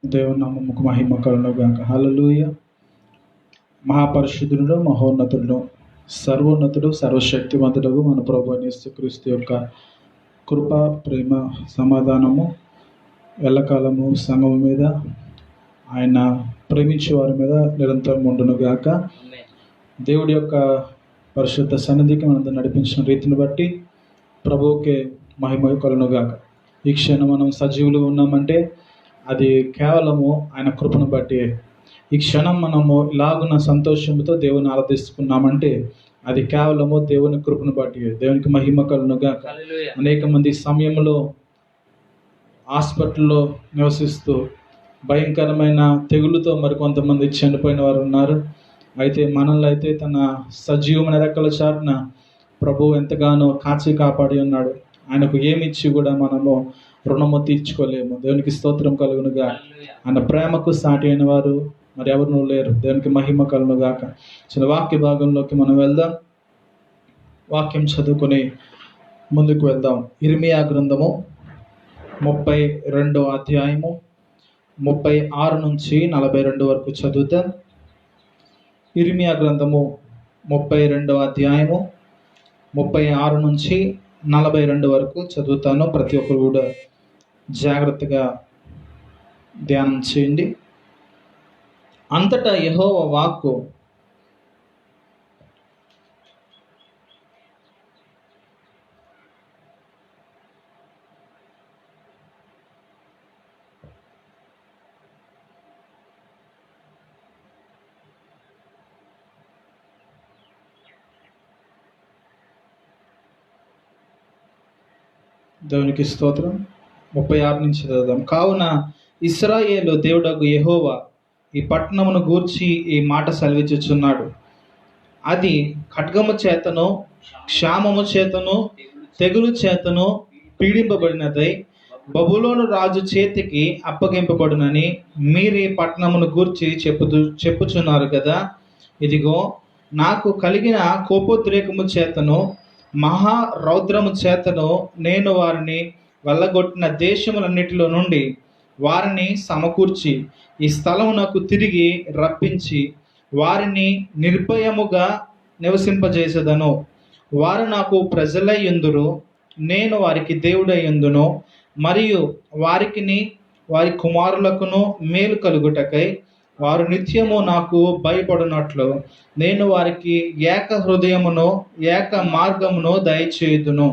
దేవుని నామముకు మహిమ కలుగును గాక. హల్లెలూయా. మహాపరిశుద్ధుడు, మహోన్నతుడు, సర్వోన్నతుడు, సర్వశక్తివంతుడు మన ప్రభువైన యేసుక్రీస్తు యొక్క కృప, ప్రేమ, సమాధానము ఎల్లకాలము సంఘము మీద, ఆయన ప్రేమించే వారి మీద నిరంతరం ఉండును గాక. దేవుడి యొక్క పరిశుద్ధ సన్నిధికి మనం నడిపించిన రీతిని బట్టి ప్రభువుకే మహిమ కలుగును గాక. ఈ క్షణం మనం సజీవులు ఉన్నామంటే అది కేవలము ఆయన కృపను బట్టి. ఈ క్షణం మనము ఇలాగున్న సంతోషంతో దేవుని ఆరాధిస్తున్నామంటే అది కేవలము దేవుని కృపను బట్టి. దేవునికి మహిమ కలుగునుగా. అనేక మంది సమయంలో హాస్పిటల్లో నివసిస్తూ భయంకరమైన తెగులుతో మరికొంతమంది చనిపోయిన వారు ఉన్నారు. అయితే మనల్ని అయితే తన సజీవమైన రెక్కల చాటున ప్రభు ఎంతగానో కాచి కాపాడి ఉన్నాడు. ఆయనకు ఏమిచ్చి కూడా మనము రుణము తీర్చుకోలేము. దేవునికి స్తోత్రం కలుగునుగా. ఆయన ప్రేమకు సాటి అయిన వారు మరి ఎవరు లేరు. దేవునికి మహిమ కలుగునుగాక. చిన్న వాక్య భాగంలోకి మనం వెళ్దాం. వాక్యం చదువుకొని ముందుకు వెళ్దాం. ఇర్మియా గ్రంథము 32వ అధ్యాయము 36 నుంచి 42 వరకు చదువుతాం. ఇర్మియా గ్రంథము 32వ అధ్యాయము 36 నుంచి 42 వరకు చదువుతాను. ప్రతి ఒక్కరు కూడా జాగ్రత్తగా ధ్యానం చేయండి. అంతటా యెహోవా వాక్కు దేవునికి స్తోత్రం. 36 నుంచి చదువుదాం. కావున ఇశ్రాయేలు దేవుడగు యెహోవా ఈ పట్టణమును గూర్చి ఈ మాట సెలవిచ్చుచున్నాడు. అది ఖడ్గము చేతను, క్షామము చేతను, తెగులు చేతను పీడింపబడినదై బబులోను రాజు చేతికి అప్పగింపబడునని మీరు ఈ పట్టణమును గూర్చి చెప్పుచున్నారు కదా. ఇదిగో, నాకు కలిగిన కోపోద్రేకము చేతను, మహా రౌద్రము చేతను నేను వారిని వెళ్ళగొట్టిన దేశములన్నిటిలో నుండి వారిని సమకూర్చి ఈ స్థలమునకు తిరిగి రప్పించి వారిని నిర్భయముగా నివసింపజేసేదను. వారు నాకు ప్రజలై యుందురు, నేను వారికి దేవుడై యుందును. మరియు వారి కుమారులకును మేలు కలుగుటకై వారు నిత్యము నాకు భయపడినట్లు నేను వారికి ఏక హృదయమును ఏక మార్గమును దయచేయుదును.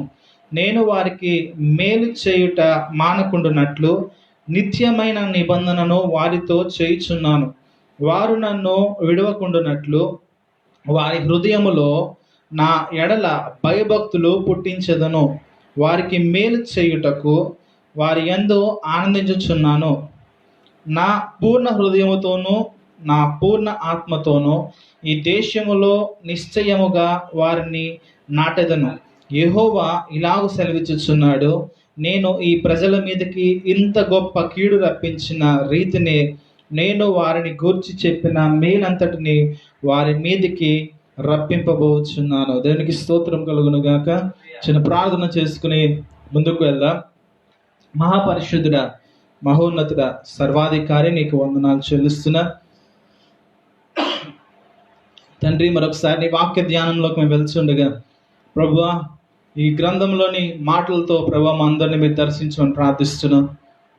నేను వారికి మేలు చేయుట మానకుండునట్లు నిత్యమైన నిబంధనను వారితో చేయుచున్నాను. వారు నన్ను విడవకుండునట్లు వారి హృదయములో నా ఎడల భయభక్తులు పుట్టించెదను. వారికి మేలు చేయుటకు వారి యందు ఆనందించుచున్నాను. నా పూర్ణ హృదయముతోనూ నా పూర్ణ ఆత్మతోనూ ఈ దేశములో నిశ్చయముగా వారిని నాటెదను. యెహోవా ఇలాగ సెలవిచ్చుచున్నాడు. నేను ఈ ప్రజల మీదకి ఇంత గొప్ప కీడు రప్పించిన రీతిని నేను వారిని గూర్చి చెప్పిన మేలంతటిని వారి మీదకి రప్పింపబోచున్నాను. దేవునికి స్తోత్రం కలుగును గాక. చిన్న ప్రార్థన చేసుకుని ముందుకు వెళ్దాం. మహాపరిశుద్ధుడా, మహోన్నతుడ, సర్వాధికారి, నీకు వందనాలు చెల్లిస్తున్నా తండ్రి. మరొకసారి నీ వాక్య ధ్యానంలోకి మేము వెళ్తుండగా ప్రభువా, ఈ గ్రంథంలోని మాటలతో ప్రభువా మా అందరినీ మీరు దర్శించమని ప్రార్థిస్తున్నాం.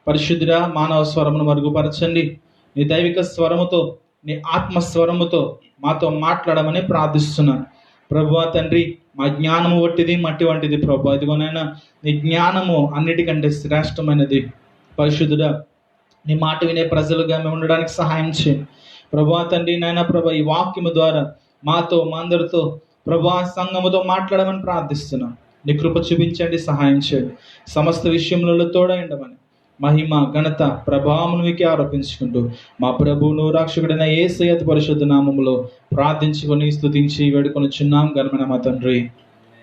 పరిశుద్ధుడా, మానవ స్వరమును మరుగుపరచండి. నీ దైవిక స్వరముతో, నీ ఆత్మస్వరముతో మాతో మాట్లాడమని ప్రార్థిస్తున్నాను. ప్రభువా తండ్రి, మా జ్ఞానము వట్టిది, మట్టి వంటిది ప్రభువా. ఇదిగోనైనా నీ జ్ఞానము అన్నిటికంటే శ్రేష్టమైనది. పరిశుద్ధుడా, నీ మాట వినే ప్రజలుగా మేము ఉండడానికి సహాయం చేయండి ప్రభువా తండ్రి. నాయన ప్రభా, ఈ వాక్యము ద్వారా మాతో, మా అందరితో ప్రభువా సంఘముతో మాట్లాడమని ప్రార్థిస్తున్నాం. నీ కృప చూపించండి, సహాయం చేయండి. సమస్త విషయములలో తోడైండమని మహిమ, ఘనత, ప్రభావమును మీకే ఆరోపించుకుంటూ మా ప్రభువును రక్షకుడైన యేసయ్య పరిశుద్ధ నామములో ప్రార్థించుకొని స్తుతించి వేడుకొనుచున్నాం ఘనమైన మా తండ్రి,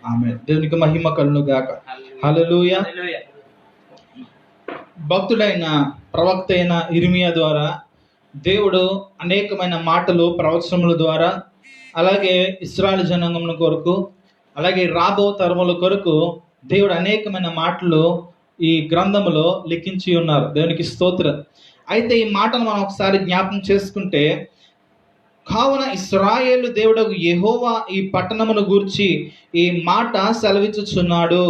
ఆమేన్. దేవునికి మహిమ కలుగును గాక. హల్లెలూయా. భక్తుడైన ప్రవక్త అయిన ఇర్మియా ద్వారా దేవుడు అనేకమైన మాటలు ప్రవచనముల ద్వారా, అలాగే ఇశ్రాయేలు జనాంగముల కొరకు, అలాగే రాబో తరముల కొరకు దేవుడు అనేకమైన మాటలు ఈ గ్రంథములో లిఖించి ఉన్నారు. దేవునికి స్తోత్రం. అయితే ఈ మాటను మనం ఒకసారి జ్ఞాపకం చేసుకుంటే, కావున ఇశ్రాయేలు దేవుడగు యెహోవా ఈ పట్టణమును గూర్చి ఈ మాట సెలవిచ్చుచున్నాడు,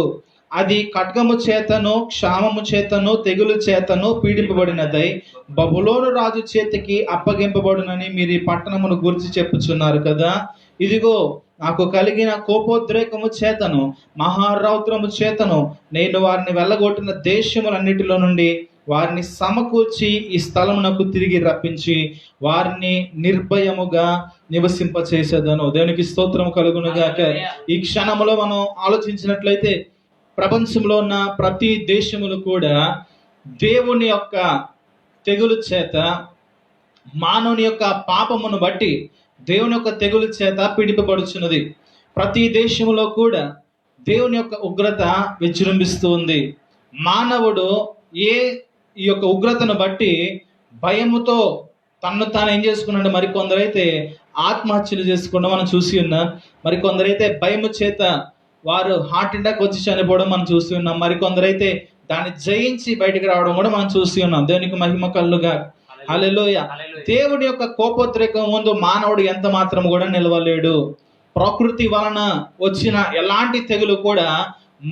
అది ఖడ్గము చేతను, క్షామము చేతను, తెగులు చేతను పీడింపబడినదై బబులోను రాజు చేతికి అప్పగింపబడునని మీరు ఈ పట్టణమును గురించి చెప్పుచున్నారు కదా. ఇదిగో, నాకు కలిగిన కోపోద్రేకము చేతను, మహారౌద్రము చేతను నేను వారిని వెళ్ళగొట్టిన దేశములన్నిటిలో నుండి వారిని సమకూర్చి ఈ స్థలమునకు తిరిగి రప్పించి వారిని నిర్భయముగా నివసింపచేసేదను. దేవునికి స్తోత్రం కలుగునుగాక. ఈ క్షణములో మనం ఆలోచించినట్లయితే, ప్రపంచంలో ఉన్న ప్రతి దేశములు కూడా దేవుని యొక్క తెగులు చేత, మానవుని యొక్క పాపమును బట్టి దేవుని యొక్క తెగులు చేత పీడింపబడుచున్నది. ప్రతి దేశంలో కూడా దేవుని యొక్క ఉగ్రత విజృంభిస్తూ ఉంది. మానవుడు ఈ యొక్క ఉగ్రతను బట్టి భయముతో తన్ను తాను ఏం చేసుకున్నాడు, మరికొందరైతే ఆత్మహత్యలు చేసుకుంటూ మనం చూసి ఉన్నాం. మరికొందరైతే భయము చేత వారు హార్ట్ అటాక్ వచ్చి చనిపోవడం మనం చూసి ఉన్నాం. మరికొందరైతే దాన్ని జయించి బయటికి రావడం కూడా మనం చూసి ఉన్నాం. దేవునికి మహిమ కలుగుగా. హల్లెలూయా. దేవుడి యొక్క కోపోద్రేకం ముందు మానవుడు ఎంత మాత్రం కూడా నిలవలేడు. ప్రకృతి వలన వచ్చిన ఎలాంటి తెగులు కూడా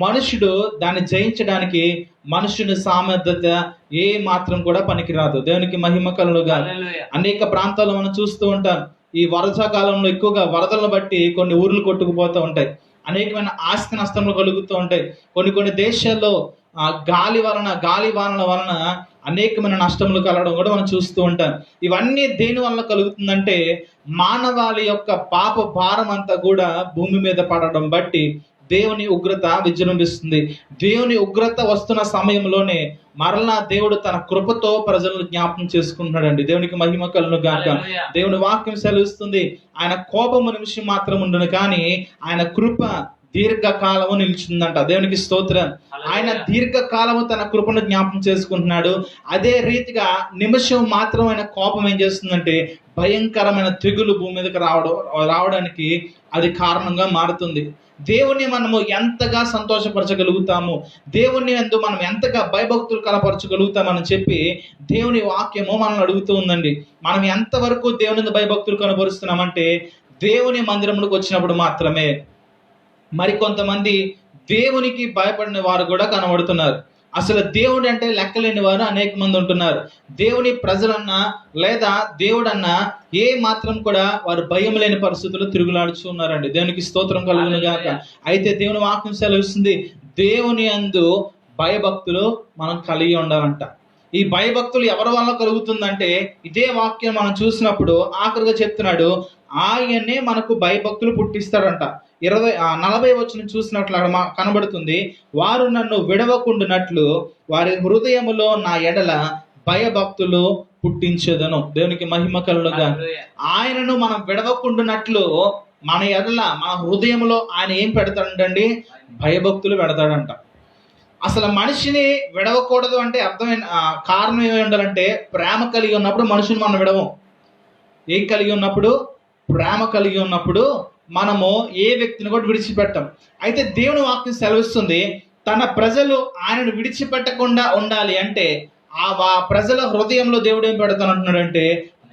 మనుషుడు దాన్ని జయించడానికి మనుషుని సామర్థ్యత ఏ మాత్రం కూడా పనికిరాదు. దేవునికి మహిమ కలుగుగా. అనేక ప్రాంతాల్లో మనం చూస్తూ ఉంటాం, ఈ వర్షాకాలంలో ఎక్కువగా వరదలను బట్టి కొన్ని ఊర్లు కొట్టుకుపోతూ ఉంటాయి. అనేకమైన ఆస్తి నష్టములు కలుగుతూ ఉంటాయి. కొన్ని దేశాల్లో గాలి వానల వలన అనేకమైన నష్టములు కలగడం కూడా మనం చూస్తూ ఉంటాం. ఇవన్నీ దేని వల్ల కలుగుతుందంటే, మానవాళి యొక్క పాప భారం అంతా కూడా భూమి మీద పడడం బట్టి దేవుని ఉగ్రత విజృంభిస్తుంది. దేవుని ఉగ్రత వస్తున్న సమయంలోనే మరలా దేవుడు తన కృపతో ప్రజలను జ్ఞాపకం చేసుకుంటున్నాడండి. దేవునికి మహిమ కలుగును గాక. దేవుని వాక్యం సెలవిస్తుంది, ఆయన కోపము నిమిషం మాత్రం ఉండును, కానీ ఆయన కృప దీర్ఘకాలము నిలిచిందంట. దేవునికి స్తోత్రం. ఆయన దీర్ఘకాలము తన కృపను జ్ఞాపకం చేసుకుంటున్నాడు. అదే రీతిగా నిమిషం మాత్రం ఆయన కోపం ఏం చేస్తుందంటే, భయంకరమైన తెగులు భూమి మీదకి రావడానికి అది కారణంగా మారుతుంది. దేవుణ్ణి మనము ఎంతగా సంతోషపరచగలుగుతాము, దేవుణ్ణి యందు మనం ఎంతగా భయభక్తులు కనపరచగలుగుతామని చెప్పి దేవుని వాక్యము మనల్ని అడుగుతూ ఉందండి. మనం ఎంతవరకు దేవుని భయభక్తులు కనపరుస్తున్నామంటే, దేవుని మందిరంలోకి వచ్చినప్పుడు మాత్రమే. మరికొంతమంది దేవునికి భయపడిన వారు కూడా కనబడుతున్నారు. అసలు దేవుడు అంటే లెక్కలేని వారు అనేక మంది ఉంటున్నారు. దేవుని ప్రజలన్నా లేదా దేవుడన్నా ఏ మాత్రం కూడా వారు భయం లేని పరిస్థితుల్లో తిరుగులాడుచు ఉన్నారండి. దేవునికి స్తోత్రం కలుగును గాక. అయితే దేవుని వాక్యం సెలవిస్తుంది, దేవుని యందు భయభక్తులు మనం కలిగి ఉండాలంట. ఈ భయభక్తులు ఎవరి వల్ల కలుగుతుందంటే, ఇదే వాక్యం మనం చూసినప్పుడు ఆఖరిగా చెప్తున్నాడు, ఆయనే మనకు భయభక్తులు పుట్టిస్తాడంట. 40 వచనం చూసినట్లు కనబడుతుంది, వారు నన్ను విడవకుండునట్లు వారి హృదయములో నా ఎడల భయభక్తులు పుట్టించేదను. దేవునికి మహిమ కలుగుగా. ఆయనను మనం విడవకుండునట్లు మన ఎడల, మన హృదయంలో ఆయన ఏం పెడతాడంటండి, భయభక్తులు పెడతాడంట. అసలు మనిషిని విడవకూడదు అంటే అర్థమైన కారణం ఏమి ఉండాలంటే, ప్రేమ కలిగి ఉన్నప్పుడు మనుషుని మనం విడవం. ఏం కలిగి ఉన్నప్పుడు? ప్రేమ కలిగి ఉన్నప్పుడు మనము ఏ వ్యక్తిని కూడా విడిచిపెట్టాం. అయితే దేవుని వాక్యం సెలవిస్తుంది, తన ప్రజలు ఆయనను విడిచిపెట్టకుండా ఉండాలి అంటే ఆ ప్రజల హృదయంలో దేవుడు ఏం పెడతానంటున్నాడంటే,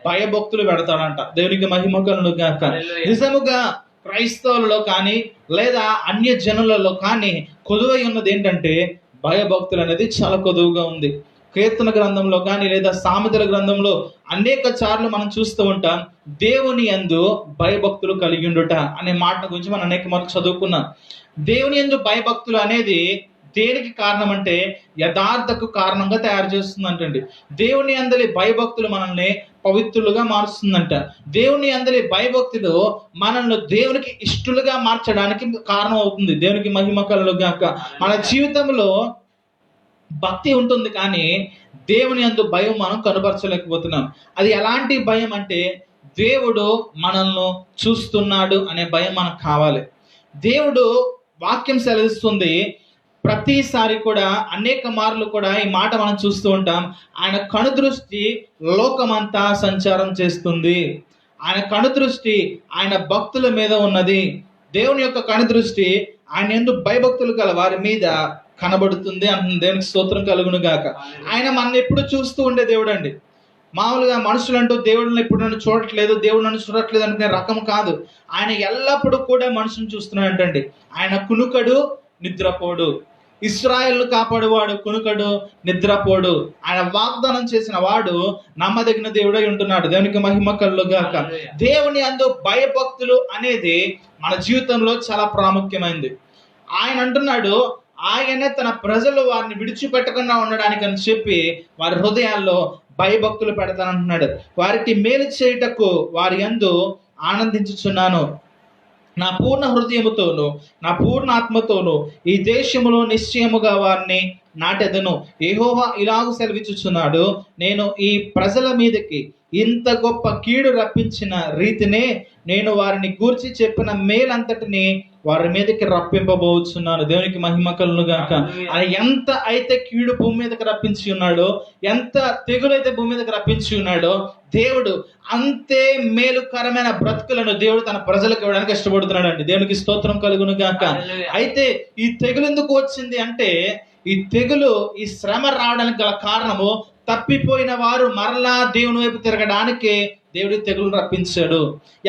భయభక్తులు పెడతాడంట. దేవునికి మహిమ కలుగును గాక. నిజముగా క్రైస్తవులలో కానీ లేదా అన్య జనులలో కానీ కొదువై ఉన్నది ఏంటంటే, భయభక్తులు అనేది చాలా కొదువుగా ఉంది. కీర్తన గ్రంథంలో కానీ లేదా సామెతల గ్రంథంలో అనేక సార్లు మనం చూస్తూ ఉంటాం, దేవుని యందు భయభక్తులు కలిగి ఉండుట అనే మాట గురించి మనం అనేక మార్లు చదువుకున్నాం. దేవుని యందు భయభక్తులు అనేది దేనికి కారణం అంటే, యథార్థకు కారణంగా తయారు చేస్తుందంటండి. దేవుని అందలి భయభక్తులు మనల్ని పవిత్రులుగా మారుస్తుందంట. దేవుని అందలి భయభక్తులు మనల్ని దేవునికి ఇష్టలుగా మార్చడానికి కారణం అవుతుంది. దేవునికి మహిమ కలుగును గాక. మన జీవితంలో భక్తి ఉంటుంది, కానీ దేవుని యందు భయం మనం కనబరచలేకపోతున్నాం. అది ఎలాంటి భయం అంటే, దేవుడు మనల్ని చూస్తున్నాడు అనే భయం మనకు కావాలి. దేవుడు వాక్యం సెలవిస్తుంది, ప్రతిసారి కూడా అనేక మార్లు కూడా ఈ మాట మనం చూస్తూ ఉంటాం, ఆయన కనుదృష్టి లోకమంతా సంచారం చేస్తుంది. ఆయన కనుదృష్టి ఆయన భక్తుల మీద ఉన్నది. దేవుని యొక్క కనుదృష్టి ఆయన యందు భయభక్తులు గల వారి మీద కనబడుతుంది అంటుంది. దేవునికి స్తోత్రం కలుగును గాక. ఆయన మన ఎప్పుడు చూస్తూ ఉండే దేవుడు అండి. మామూలుగా మనుషులంటూ దేవుడిని ఇప్పుడు నన్ను చూడట్లేదు, దేవుడు నన్ను చూడట్లేదు అనుకునే రకం కాదు. ఆయన ఎల్లప్పుడూ కూడా మనుషుని చూస్తున్నాడంటండి. ఆయన కునుకడు, నిద్రపోడు. ఇశ్రాయేలును కాపాడువాడు కునుకడు, నిద్రపోడు. ఆయన వాగ్దానం చేసిన వాడు నమ్మదగిన దేవుడై ఉంటున్నాడు. దేవునికి మహిమ కలుగుగాక. దేవుని యందు భయభక్తులు అనేది మన జీవితంలో చాలా ప్రాముఖ్యమైనది. ఆయన అంటున్నాడు, ఆయనే తన ప్రజలు వారిని విడిచిపెట్టకుండా ఉండడానికి అని చెప్పి వారి హృదయాల్లో భయభక్తులు పెడతానంటున్నాడు. వారికి మేలు చేయుటకు వారి యందు ఆనందించుచున్నాను. నా పూర్ణ హృదయముతోను నా పూర్ణ ఆత్మతోను ఈ దేశములో నిశ్చయముగా వారిని నాటెదను. యెహోవా ఇలాగ సెలవిచ్చుచున్నాడు, నేను ఈ ప్రజల మీదకి ఇంత గొప్ప కీడు రప్పించిన రీతినే నేను వారిని గూర్చి చెప్పిన మేలంతటిని వారి మీదకి రప్పింపబోచున్నాను. దేవునికి మహిమ కలుగును గాక. ఆయన ఎంత అయితే కీడు భూమి మీదకి రప్పించి ఉన్నాడో, ఎంత తెగులైతే భూమి మీదకి రప్పించి ఉన్నాడో, దేవుడు అంతే మేలుకరమైన బ్రతుకులను దేవుడు తన ప్రజలకు ఇవ్వడానికి ఇష్టపడుతున్నాడు అండి. దేవునికి స్తోత్రం కలుగును గాక. అయితే ఈ తెగులు ఎందుకు వచ్చింది అంటే, ఈ తెగులు, ఈ శ్రమ రావడానికి గల కారణము తప్పిపోయిన వారు మరలా దేవుని వైపు తిరగడానికి దేవుడి తెగులు రప్పించాడు.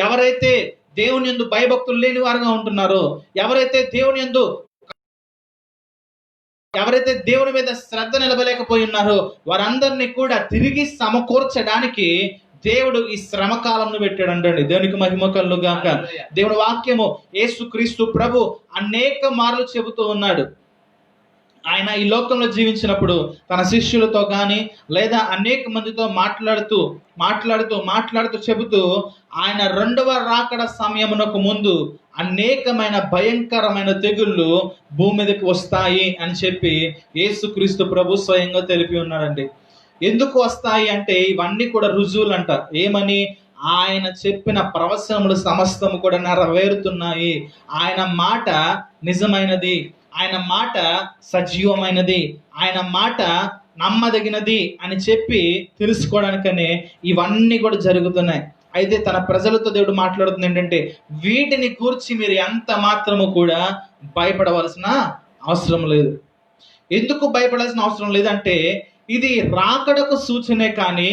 ఎవరైతే దేవుని యందు భయభక్తులు లేని వారుగా ఉంటున్నారో, ఎవరైతే దేవుని మీద శ్రద్ధ నిలబలేకపోయి ఉన్నారో, వారందరినీ కూడా తిరిగి సమకూర్చడానికి దేవుడు ఈ శ్రమ కాలంను పెట్టాడు అంటండి. దేవునికి మహిమ కలుగుగాక. దేవుని వాక్యము యేసుక్రీస్తు ప్రభు అనేక మార్లు చెబుతూ ఉన్నాడు. ఆయన ఈ లోకంలో జీవించినప్పుడు తన శిష్యులతో కానీ లేదా అనేక మందితో మాట్లాడుతూ చెబుతూ ఆయన రెండవ రాకడ సమయమునకు ముందు అనేకమైన భయంకరమైన తెగుళ్ళు భూమి మీదకి వస్తాయి అని చెప్పి యేసుక్రీస్తు ప్రభు స్వయంగా తెలిపి ఉన్నాడండి. ఎందుకు వస్తాయి అంటే ఇవన్నీ కూడా రుజువులు అంట. ఏమని? ఆయన చెప్పిన ప్రవచనములు సమస్తము కూడా నెరవేరుతున్నాయి. ఆయన మాట నిజమైనది, ఆయన మాట సజీవమైనది, ఆయన మాట నమ్మదగినది అని చెప్పి తెలుసుకోవడానికనే ఇవన్నీ కూడా జరుగుతున్నాయి. అయితే తన ప్రజలతో దేవుడు మాట్లాడుతుంది ఏంటంటే, వీటిని కూర్చి మీరు ఎంత మాత్రము కూడా భయపడవలసిన అవసరం లేదు. ఎందుకు భయపడాల్సిన అవసరం లేదంటే, ఇది రాకడకు సూచనే కానీ,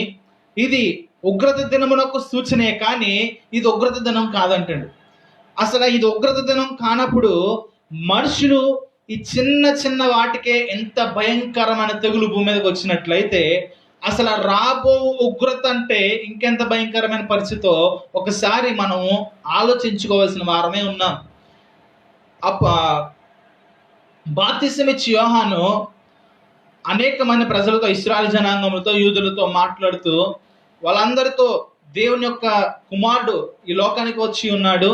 ఇది ఉగ్రత దినమునకు సూచనే కానీ, ఇది ఉగ్రత దినం కాదంటండి. అసలు ఇది ఉగ్రత దినం కానప్పుడు మనుషులు ఈ చిన్న చిన్న వాటికే ఎంత భయంకరమైన తెగులు భూమి మీదకి వచ్చినట్లయితే, అసలు రాబో ఉగ్రత అంటే ఇంకెంత భయంకరమైన పరిస్థితితో ఒకసారి మనం ఆలోచించుకోవాల్సిన వారమే ఉన్నాం. బాప్తిసమిచ్చి యోహాను అనేక మంది ప్రజలతో, ఇశ్రాయేలు జనాంగములతో, యూదులతో మాట్లాడుతూ వాళ్ళందరితో దేవుని యొక్క కుమారుడు ఈ లోకానికి వచ్చి ఉన్నాడు,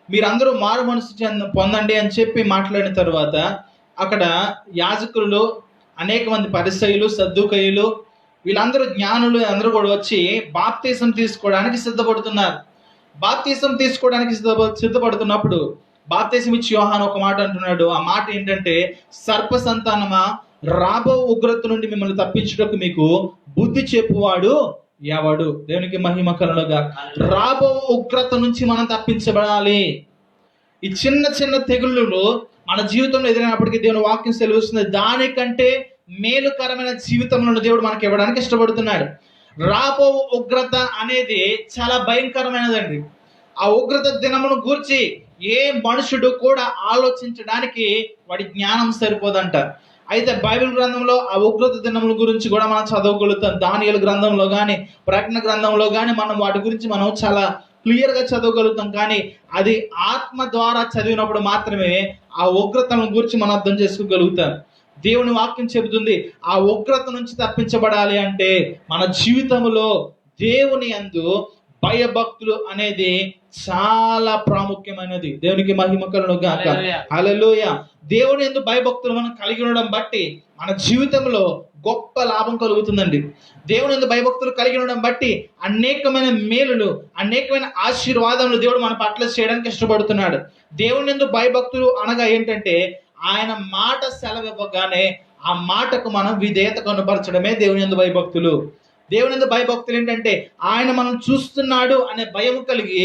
మీరందరూ మారు మనసు పొందండి అని చెప్పి మాట్లాడిన తర్వాత అక్కడ యాజకులు, అనేక మంది పరిసయ్యులు, సద్దూకయ్యులు, వీళ్ళందరూ జ్ఞానులు అందరూ కూడా వచ్చి బాప్తీసం తీసుకోవడానికి సిద్ధపడుతున్నారు. బాప్తీసం తీసుకోవడానికి సిద్ధపడుతున్నప్పుడు బాప్తీసం ఇచ్చి యోహాను ఒక మాట అంటున్నాడు. ఆ మాట ఏంటంటే, సర్ప సంతానమా, రాబో ఉగ్రత నుండి మిమ్మల్ని తప్పించుటకు మీకు బుద్ధి చెప్పువాడు ఎవడు? దేవునికి మహిమ కలుగుగా. రాబో ఉగ్రత నుంచి మనం తప్పించబడాలి. ఈ చిన్న చిన్న తెగుళ్ళు మన జీవితంలో ఎదురైనప్పటికీ దేవుని వాక్యం సెలవుస్తుంది, దానికంటే మేలుకరమైన జీవితంలో దేవుడు మనకి ఇవ్వడానికి ఇష్టపడుతున్నాడు. రాబో ఉగ్రత అనేది చాలా భయంకరమైనదండి. ఆ ఉగ్రత దినమును గూర్చి ఏ మనుషుడు కూడా ఆలోచించడానికి వాడి జ్ఞానం సరిపోదంట. అయితే బైబిల్ గ్రంథంలో ఆ ఉగ్రత దినముల గురించి కూడా మనం చదవగలుగుతాం. దానియేలు గ్రంథంలో కానీ, ప్రకటన గ్రంథంలో కానీ మనం వాటి గురించి మనం చాలా క్లియర్గా చదవగలుగుతాం. కానీ అది ఆత్మ ద్వారా చదివినప్పుడు మాత్రమే ఆ ఉగ్రతను గురించి మనం అర్థం చేసుకోగలుగుతాం. దేవుని వాక్యం చెబుతుంది, ఆ ఉగ్రత నుంచి తప్పించబడాలి అంటే మన జీవితంలో దేవుని యందు భయభక్తులు అనేది చాలా ప్రాముఖ్యమైనది. దేవునికి మహిమ కలుగును గాక. హల్లెలూయా. దేవుని యందు భయభక్తులు మనం కలిగి ఉండడం బట్టి మన జీవితంలో గొప్ప లాభం కలుగుతుందండి. దేవుని యందు భయభక్తులు కలిగి ఉండడం బట్టి అనేకమైన మేలులు, అనేకమైన ఆశీర్వాదములు దేవుడు మన పట్ల చేయడానికి ఇష్టపడుతున్నాడు. దేవుని యందు భయభక్తులు అనగా ఏంటంటే, ఆయన మాట సెలవివ్వగానే ఆ మాటకు మనం విధేయత కనపరచడమే దేవుని యందు భయభక్తులు. దేవుని యందు భయభక్తులు ఏంటంటే, ఆయన మనం చూస్తున్నాడు అనే భయం కలిగి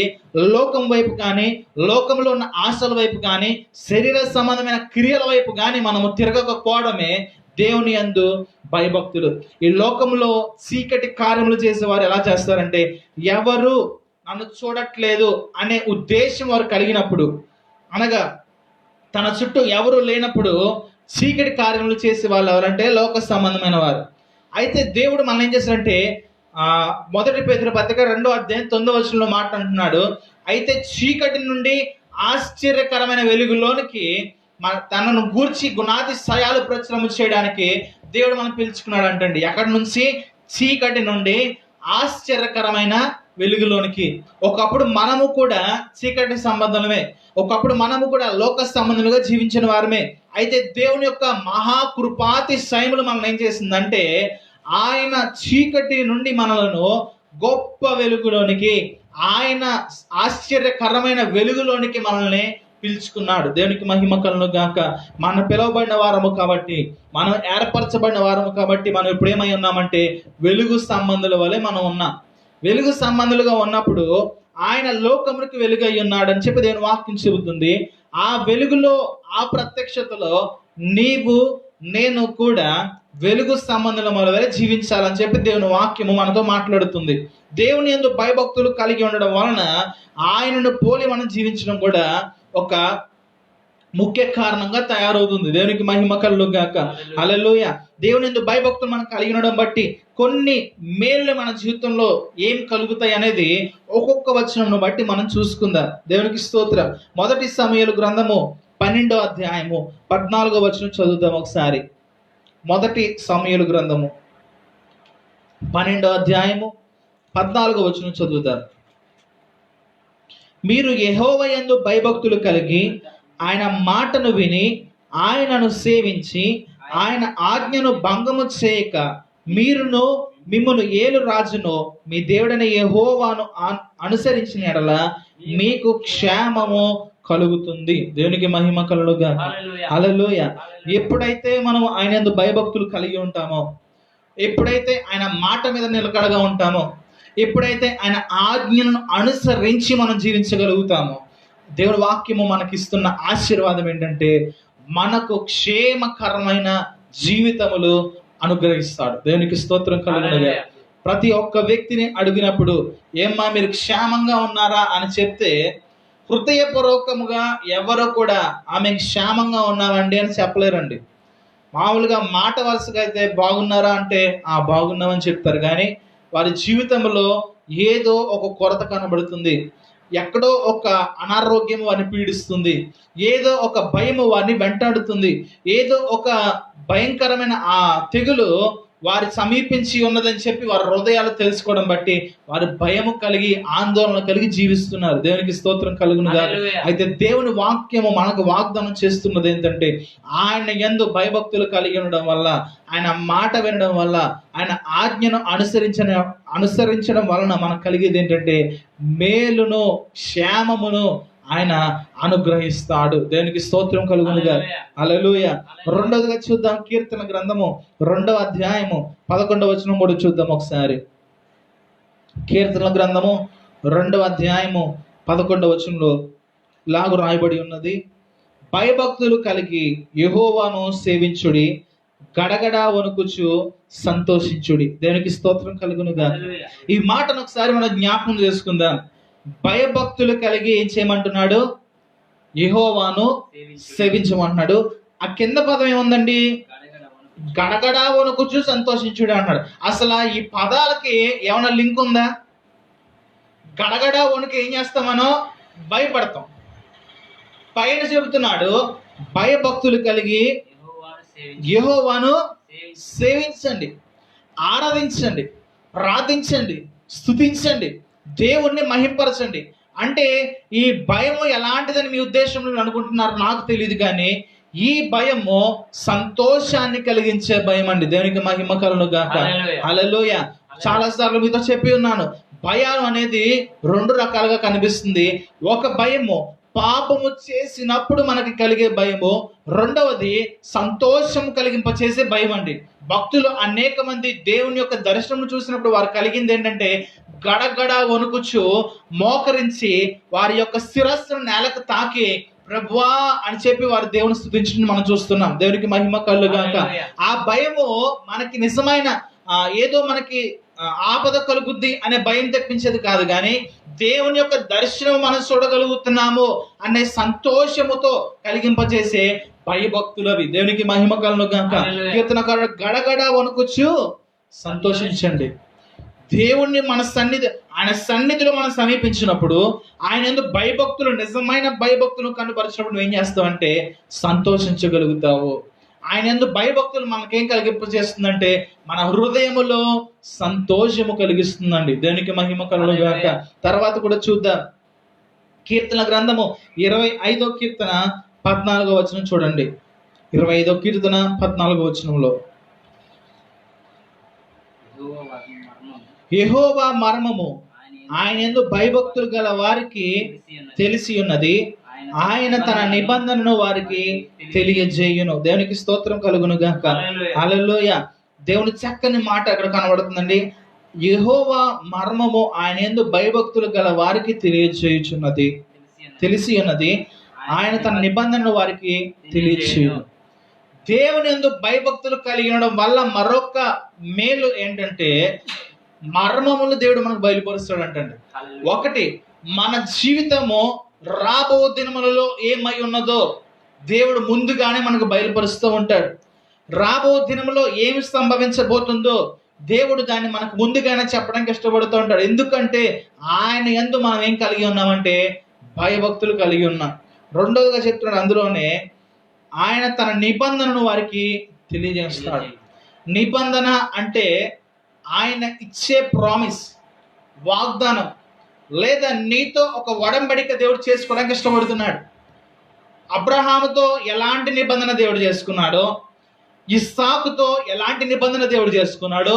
లోకం వైపు కానీ, లోకంలో ఉన్న ఆశల వైపు కానీ, శరీర సంబంధమైన క్రియల వైపు కానీ మనము తిరగకపోవడమే దేవుని యందు భయభక్తులు. ఈ లోకంలో చీకటి కార్యములు చేసేవారు ఎలా చేస్తారంటే, ఎవరు నన్ను చూడట్లేదు అనే ఉద్దేశం వారు కలిగినప్పుడు, అనగా తన చుట్టూ ఎవరు లేనప్పుడు చీకటి కార్యములు చేసే వాళ్ళు ఎవరంటే లోక సంబంధమైన వారు. అయితే దేవుడు మనల్ని ఏం చేశారంటే, మొదటి పేతురు పత్రిక 2వ అధ్యాయం 9వ వచనంలో మాట్లాడుతున్నాడు, అయితే చీకటి నుండి ఆశ్చర్యకరమైన వెలుగులోనికి తనను గూర్చి గుణాతిశయాలు ప్రచురము చేయడానికి దేవుడు మనం పిలుచుకున్నాడు అంటండి. ఎక్కడి నుంచి? చీకటి నుండి ఆశ్చర్యకరమైన వెలుగులోనికి. ఒకప్పుడు మనము కూడా చీకటి సంబంధమే, ఒకప్పుడు మనము కూడా లోక సంబంధులుగా జీవించిన వారమే. అయితే దేవుని యొక్క మహాకృపాతిశయములు మనల్ని ఏం చేసిందంటే, ఆయన చీకటి నుండి మనలను గొప్ప వెలుగులోనికి, ఆయన ఆశ్చర్యకరమైన వెలుగులోనికి మనల్ని పిలుచుకున్నాడు. దేవునికి మహిమ కలుగును గాక. మనం పిలువబడిన వారము కాబట్టి, మనం ఏర్పరచబడిన వారము కాబట్టి, మనం ఇప్పుడు ఏమై ఉన్నామంటే వెలుగు సంబంధుల వలె మనం ఉన్నాం. వెలుగు సంబంధులుగా ఉన్నప్పుడు ఆయన లోకమునికి వెలుగు అయి ఉన్నాడని చెప్పి దేవుని వాక్యం చెబుతుంది. ఆ వెలుగులో, ఆ ప్రత్యక్షతలో నీవు నేను కూడా వెలుగు సంబంధుల వలె జీవించాలని చెప్పి దేవుని వాక్యము మనతో మాట్లాడుతుంది. దేవుని యందు భయభక్తులు కలిగి ఉండడం వలన ఆయనను పోలి మనం జీవించడం కూడా ఒక ముఖ్య కారణంగా తయారవుతుంది. దేవునికి మహిమ కలుగును గాక. హల్లెలూయా. దేవుని యందు భయభక్తులు మనం కలిగి ఉండడం బట్టి కొన్ని మేళ్ళు మన జీవితంలో ఏం కలుగుతాయి అనేది ఒక్కొక్క వచనం బట్టి మనం చూసుకుందాం. దేవునికి స్తోత్రం. మొదటి సమూయేలు గ్రంథము 12వ అధ్యాయము 14వ వచనం చదువుదాం ఒకసారి. మొదటి సమూయేలు గ్రంథము 12వ అధ్యాయము 14వ వచనం చదువుతారు. మీరు యెహోవా యందు భయభక్తులు కలిగి ఆయన మాటను విని ఆయనను సేవించి ఆయన ఆజ్ఞను భంగము చేయక మీరును మిమ్మును ఏలు రాజును మీ దేవుడైన యెహోవాను అనుసరించిన ఎడల మీకు క్షేమము కలుగుతుంది. దేవునికి మహిమ కలుగును గాక. హల్లెలూయా. ఎప్పుడైతే మనం ఆయన యందు భయభక్తులు కలిగి ఉంటామో, ఎప్పుడైతే ఆయన మాట మీద నిలకడగా ఉంటామో, ఎప్పుడైతే ఆయన ఆజ్ఞలను అనుసరించి మనం జీవించగలుగుతామో, దేవుడి వాక్యము మనకిస్తున్న ఆశీర్వాదం ఏంటంటే మనకు క్షేమకరమైన జీవితములు అనుగ్రహిస్తాడు. దేవునికి స్తోత్రం కలుగును గాక. ప్రతి ఒక్క వ్యక్తిని అడిగినప్పుడు ఏమ్మా మీరు క్షేమంగా ఉన్నారా అని చెప్తే హృదయపూర్వకముగా ఎవరు కూడా ఆమె క్షేమంగా ఉన్నామండి అని చెప్పలేరండి. మామూలుగా మాట వరుసగా అయితే బాగున్నారా అంటే బాగున్నామని చెప్తారు, కానీ వారి జీవితంలో ఏదో ఒక కొరత కనబడుతుంది, ఎక్కడో ఒక అనారోగ్యం వారిని పీడిస్తుంది, ఏదో ఒక భయము వారిని వెంటాడుతుంది, ఏదో ఒక భయంకరమైన తెగులు వారి సమీపించి ఉన్నదని చెప్పి వారి హృదయాలు తెలుసుకోవడం బట్టి వారు భయము కలిగి ఆందోళన కలిగి జీవిస్తున్నారు. దేవునికి స్తోత్రం కలుగును గాక. అయితే దేవుని వాక్యము మనకు వాగ్దానం చేస్తున్నది ఏంటంటే, ఆయన యందు భయభక్తులు కలిగి ఉండడం వల్ల, ఆయన మాట వినడం వల్ల, ఆయన ఆజ్ఞను అనుసరించడం వలన మనకు కలిగేది ఏంటంటే మేలును క్షేమమును ఆయన అనుగ్రహిస్తాడు. దేవునికి స్తోత్రం కలుగునుగా. హల్లెలూయా. రెండవదిగా చూద్దాం, కీర్తన గ్రంథము 2వ అధ్యాయము 11వ వచనం కూడా చూద్దాం ఒకసారి. కీర్తన గ్రంథము 2వ అధ్యాయము 11వ వచనంలో లాగు రాయబడి ఉన్నది, భయభక్తులు కలిగి యెహోవాను సేవించుడి, గడగడ వణుకుచు సంతోషించుడి. దేవునికి స్తోత్రం కలుగునుగా. ఈ మాటను ఒకసారి మనం జ్ఞాపకం చేసుకుందాం. భయభక్తులు కలిగి ఏం చేయమంటున్నాడు? యెహోవాను సేవించమంటున్నాడు. ఆ కింద పదం ఏముందండి? గడగడ వణుకుచు సంతోషించుడు అన్నాడు. అసలు ఈ పదాలకి ఏమైనా లింక్ ఉందా? గడగడ వణుకు ఏం చేస్తాం మనం? భయపడతాం. పైన చెబుతున్నాడు భయభక్తులు కలిగి యెహోవాను సేవించండి, ఆరాధించండి, ప్రార్థించండి, స్తుతించండి, దేవుణ్ణి మహింపరచండి. అంటే ఈ భయము ఎలాంటిదని మీ ఉద్దేశంలో అనుకుంటున్నారు నాకు తెలియదు, కానీ ఈ భయము సంతోషాన్ని కలిగించే భయం అండి. దేవునికి మహిమ కలుగును గాక. హల్లెలూయా. చాలా సార్లు మీతో చెప్పి ఉన్నాను, భయం అనేది 2 రకాలుగా కనిపిస్తుంది. ఒక భయము పాపము చేసినప్పుడు మనకి కలిగే భయము, రెండవది సంతోషం కలిగింపచేసే భయం అండి. భక్తులు అనేక మంది దేవుని యొక్క దర్శనం చూసినప్పుడు వారు కలిగింది ఏంటంటే గడగడ వణుకుచు మోకరించి వారి యొక్క శిరస్సును నేలకు తాకి ప్రభువా అని చెప్పి వారు దేవుని స్తుతించడం మనం చూస్తున్నాం. దేవునికి మహిమ కలుగాక. ఆ భయము మనకి నిజమైన ఏదో మనకి ఆపద కలుగుద్ది అనే భయం తెప్పించేది కాదు, కానీ దేవుని యొక్క దర్శనం మనం చూడగలుగుతున్నాము అనే సంతోషముతో కలిగింపజేసే భయభక్తులు అవి. దేవునికి మహిమ కలుగాక. కీర్తనకారుడు గడగడ వణుకుచు సంతోషించండి. దేవుణ్ణి మన ఆయన సన్నిధిలో మనం సమీపించినప్పుడు ఆయన ఎందుకు భయభక్తులు, నిజమైన భయభక్తులు కనుపరిచినప్పుడు నువ్వు ఏం చేస్తావంటే సంతోషించగలుగుతావు. ఆయన ఎందుకు భయభక్తులు మనకేం కలిగింపజేస్తుందంటే మన హృదయములో సంతోషము కలిగిస్తుందండి. దేవునికి మహిమ కలుగుగాక. తర్వాత కూడా చూద్దాం. కీర్తన గ్రంథము 25వ కీర్తన 14వ వచనం చూడండి. 25వ కీర్తన 14వ వచనంలో యెహోవా మర్మము ఆయన యందు భయభక్తులు గల వారికి తెలిసి ఉన్నది, ఆయన తన నిబంధనను వారికి తెలియజేయును. దేవునికి స్తోత్రం కలుగును గాక. హల్లెలూయా. దేవుని చక్కని మాట అక్కడ కనబడుతుందండి. యెహోవా మర్మము ఆయన యందు భయభక్తులు గల వారికి తెలియజేయుచున్నది, తెలిసి ఉన్నది, ఆయన తన నిబంధనను వారికి తెలియజేయును. దేవుని యందు భయభక్తులు కలిగి ఉండడం వల్ల మరొక మేలు ఏంటంటే మర్మములు దేవుడు మనకు బయలుపరుస్తాడు అంటండి. ఒకటి, మన జీవితము రాబో దినములలో ఏమై ఉన్నదో దేవుడు ముందుగానే మనకు బయలుపరుస్తూ ఉంటాడు. రాబో దినములో ఏమి సంభవించబోతుందో దేవుడు దాన్ని మనకు ముందుగానే చెప్పడానికి ఇష్టపడుతూ ఉంటాడు. ఎందుకంటే ఆయన యందు మనం ఏం కలిగి ఉన్నామంటే భయభక్తులు కలిగి ఉన్నాం. రెండవదిగా చెప్తున్నాడు అందులోనే ఆయన తన నిబంధనను వారికి తెలియజేస్తాడు. నిబంధన అంటే ఆయన ఇచ్చే ప్రామిస్, వాగ్దానం, లేదా నీతో ఒక ఒడంబడిక దేవుడు చేసుకోవడానికి ఇష్టపడుతున్నాడు. అబ్రహాముతో ఎలాంటి నిబంధన దేవుడు చేసుకున్నాడో, ఇస్సాకుతో ఎలాంటి నిబంధన దేవుడు చేసుకున్నాడో,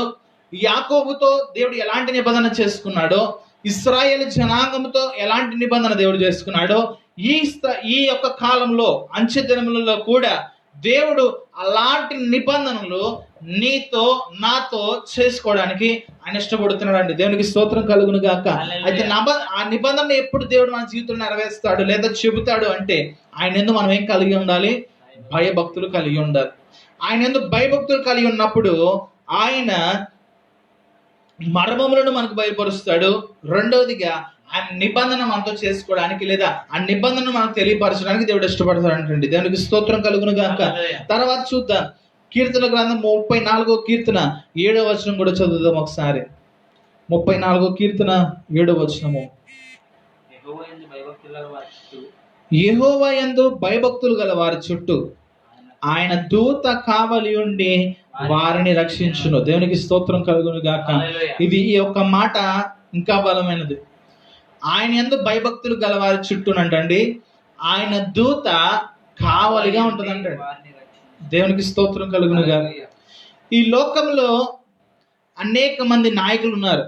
యాకోబుతో దేవుడు ఎలాంటి నిబంధన చేసుకున్నాడో, ఇశ్రాయేలు జనాంగంతో ఎలాంటి నిబంధన దేవుడు చేసుకున్నాడో, ఈ యొక్క కాలంలో అంచె దినములలో కూడా దేవుడు అలాంటి నిబంధనలు నీతో నాతో చేసుకోవడానికి ఆయన ఇష్టపడుతున్నాడు అండి. దేవునికి స్తోత్రం కలుగును గాక. అయితే ఆ నిబంధన ఎప్పుడు దేవుడు మన జీవితంలో నెరవేరుస్తాడు లేదా చెబుతాడు అంటే ఆయన ఎందుకు మనం ఏం కలిగి ఉండాలి? భయభక్తులు కలిగి ఉండాలి. ఆయన ఎందుకు భయభక్తులు కలిగి ఉన్నప్పుడు ఆయన మర్మములను మనకు బయలుపరుస్తాడు. రెండవదిగా ఆ నిబంధన మనతో చేసుకోవడానికి లేదా ఆ నిబంధన మనకు తెలియపరచడానికి దేవుడు ఇష్టపడతాడు అంటండి. దేవునికి స్తోత్రం కలుగును గాక. తర్వాత చూద్దాం. కీర్తన గ్రంథం 34వ కీర్తన 7వ వచనం కూడా చదువుదాం ఒకసారి. 34వ కీర్తన 7వ వచనము. యెహోవా యందు భయభక్తులు గల వారి చుట్టూ ఆయన దూత కావలి ఉండి వారిని రక్షించును. దేవునికి స్తోత్రం కలుగును గాక. ఇది ఈ యొక్క మాట ఇంకా బలమైనది. ఆయన యందు భయభక్తులు గల వారి చుట్టూనంటండి ఆయన దూత కావలిగా ఉంటుందంట. దేవునికి స్తోత్రం కలుగును గాక. ఈ లోకంలో అనేక మంది నాయకులు ఉన్నారు.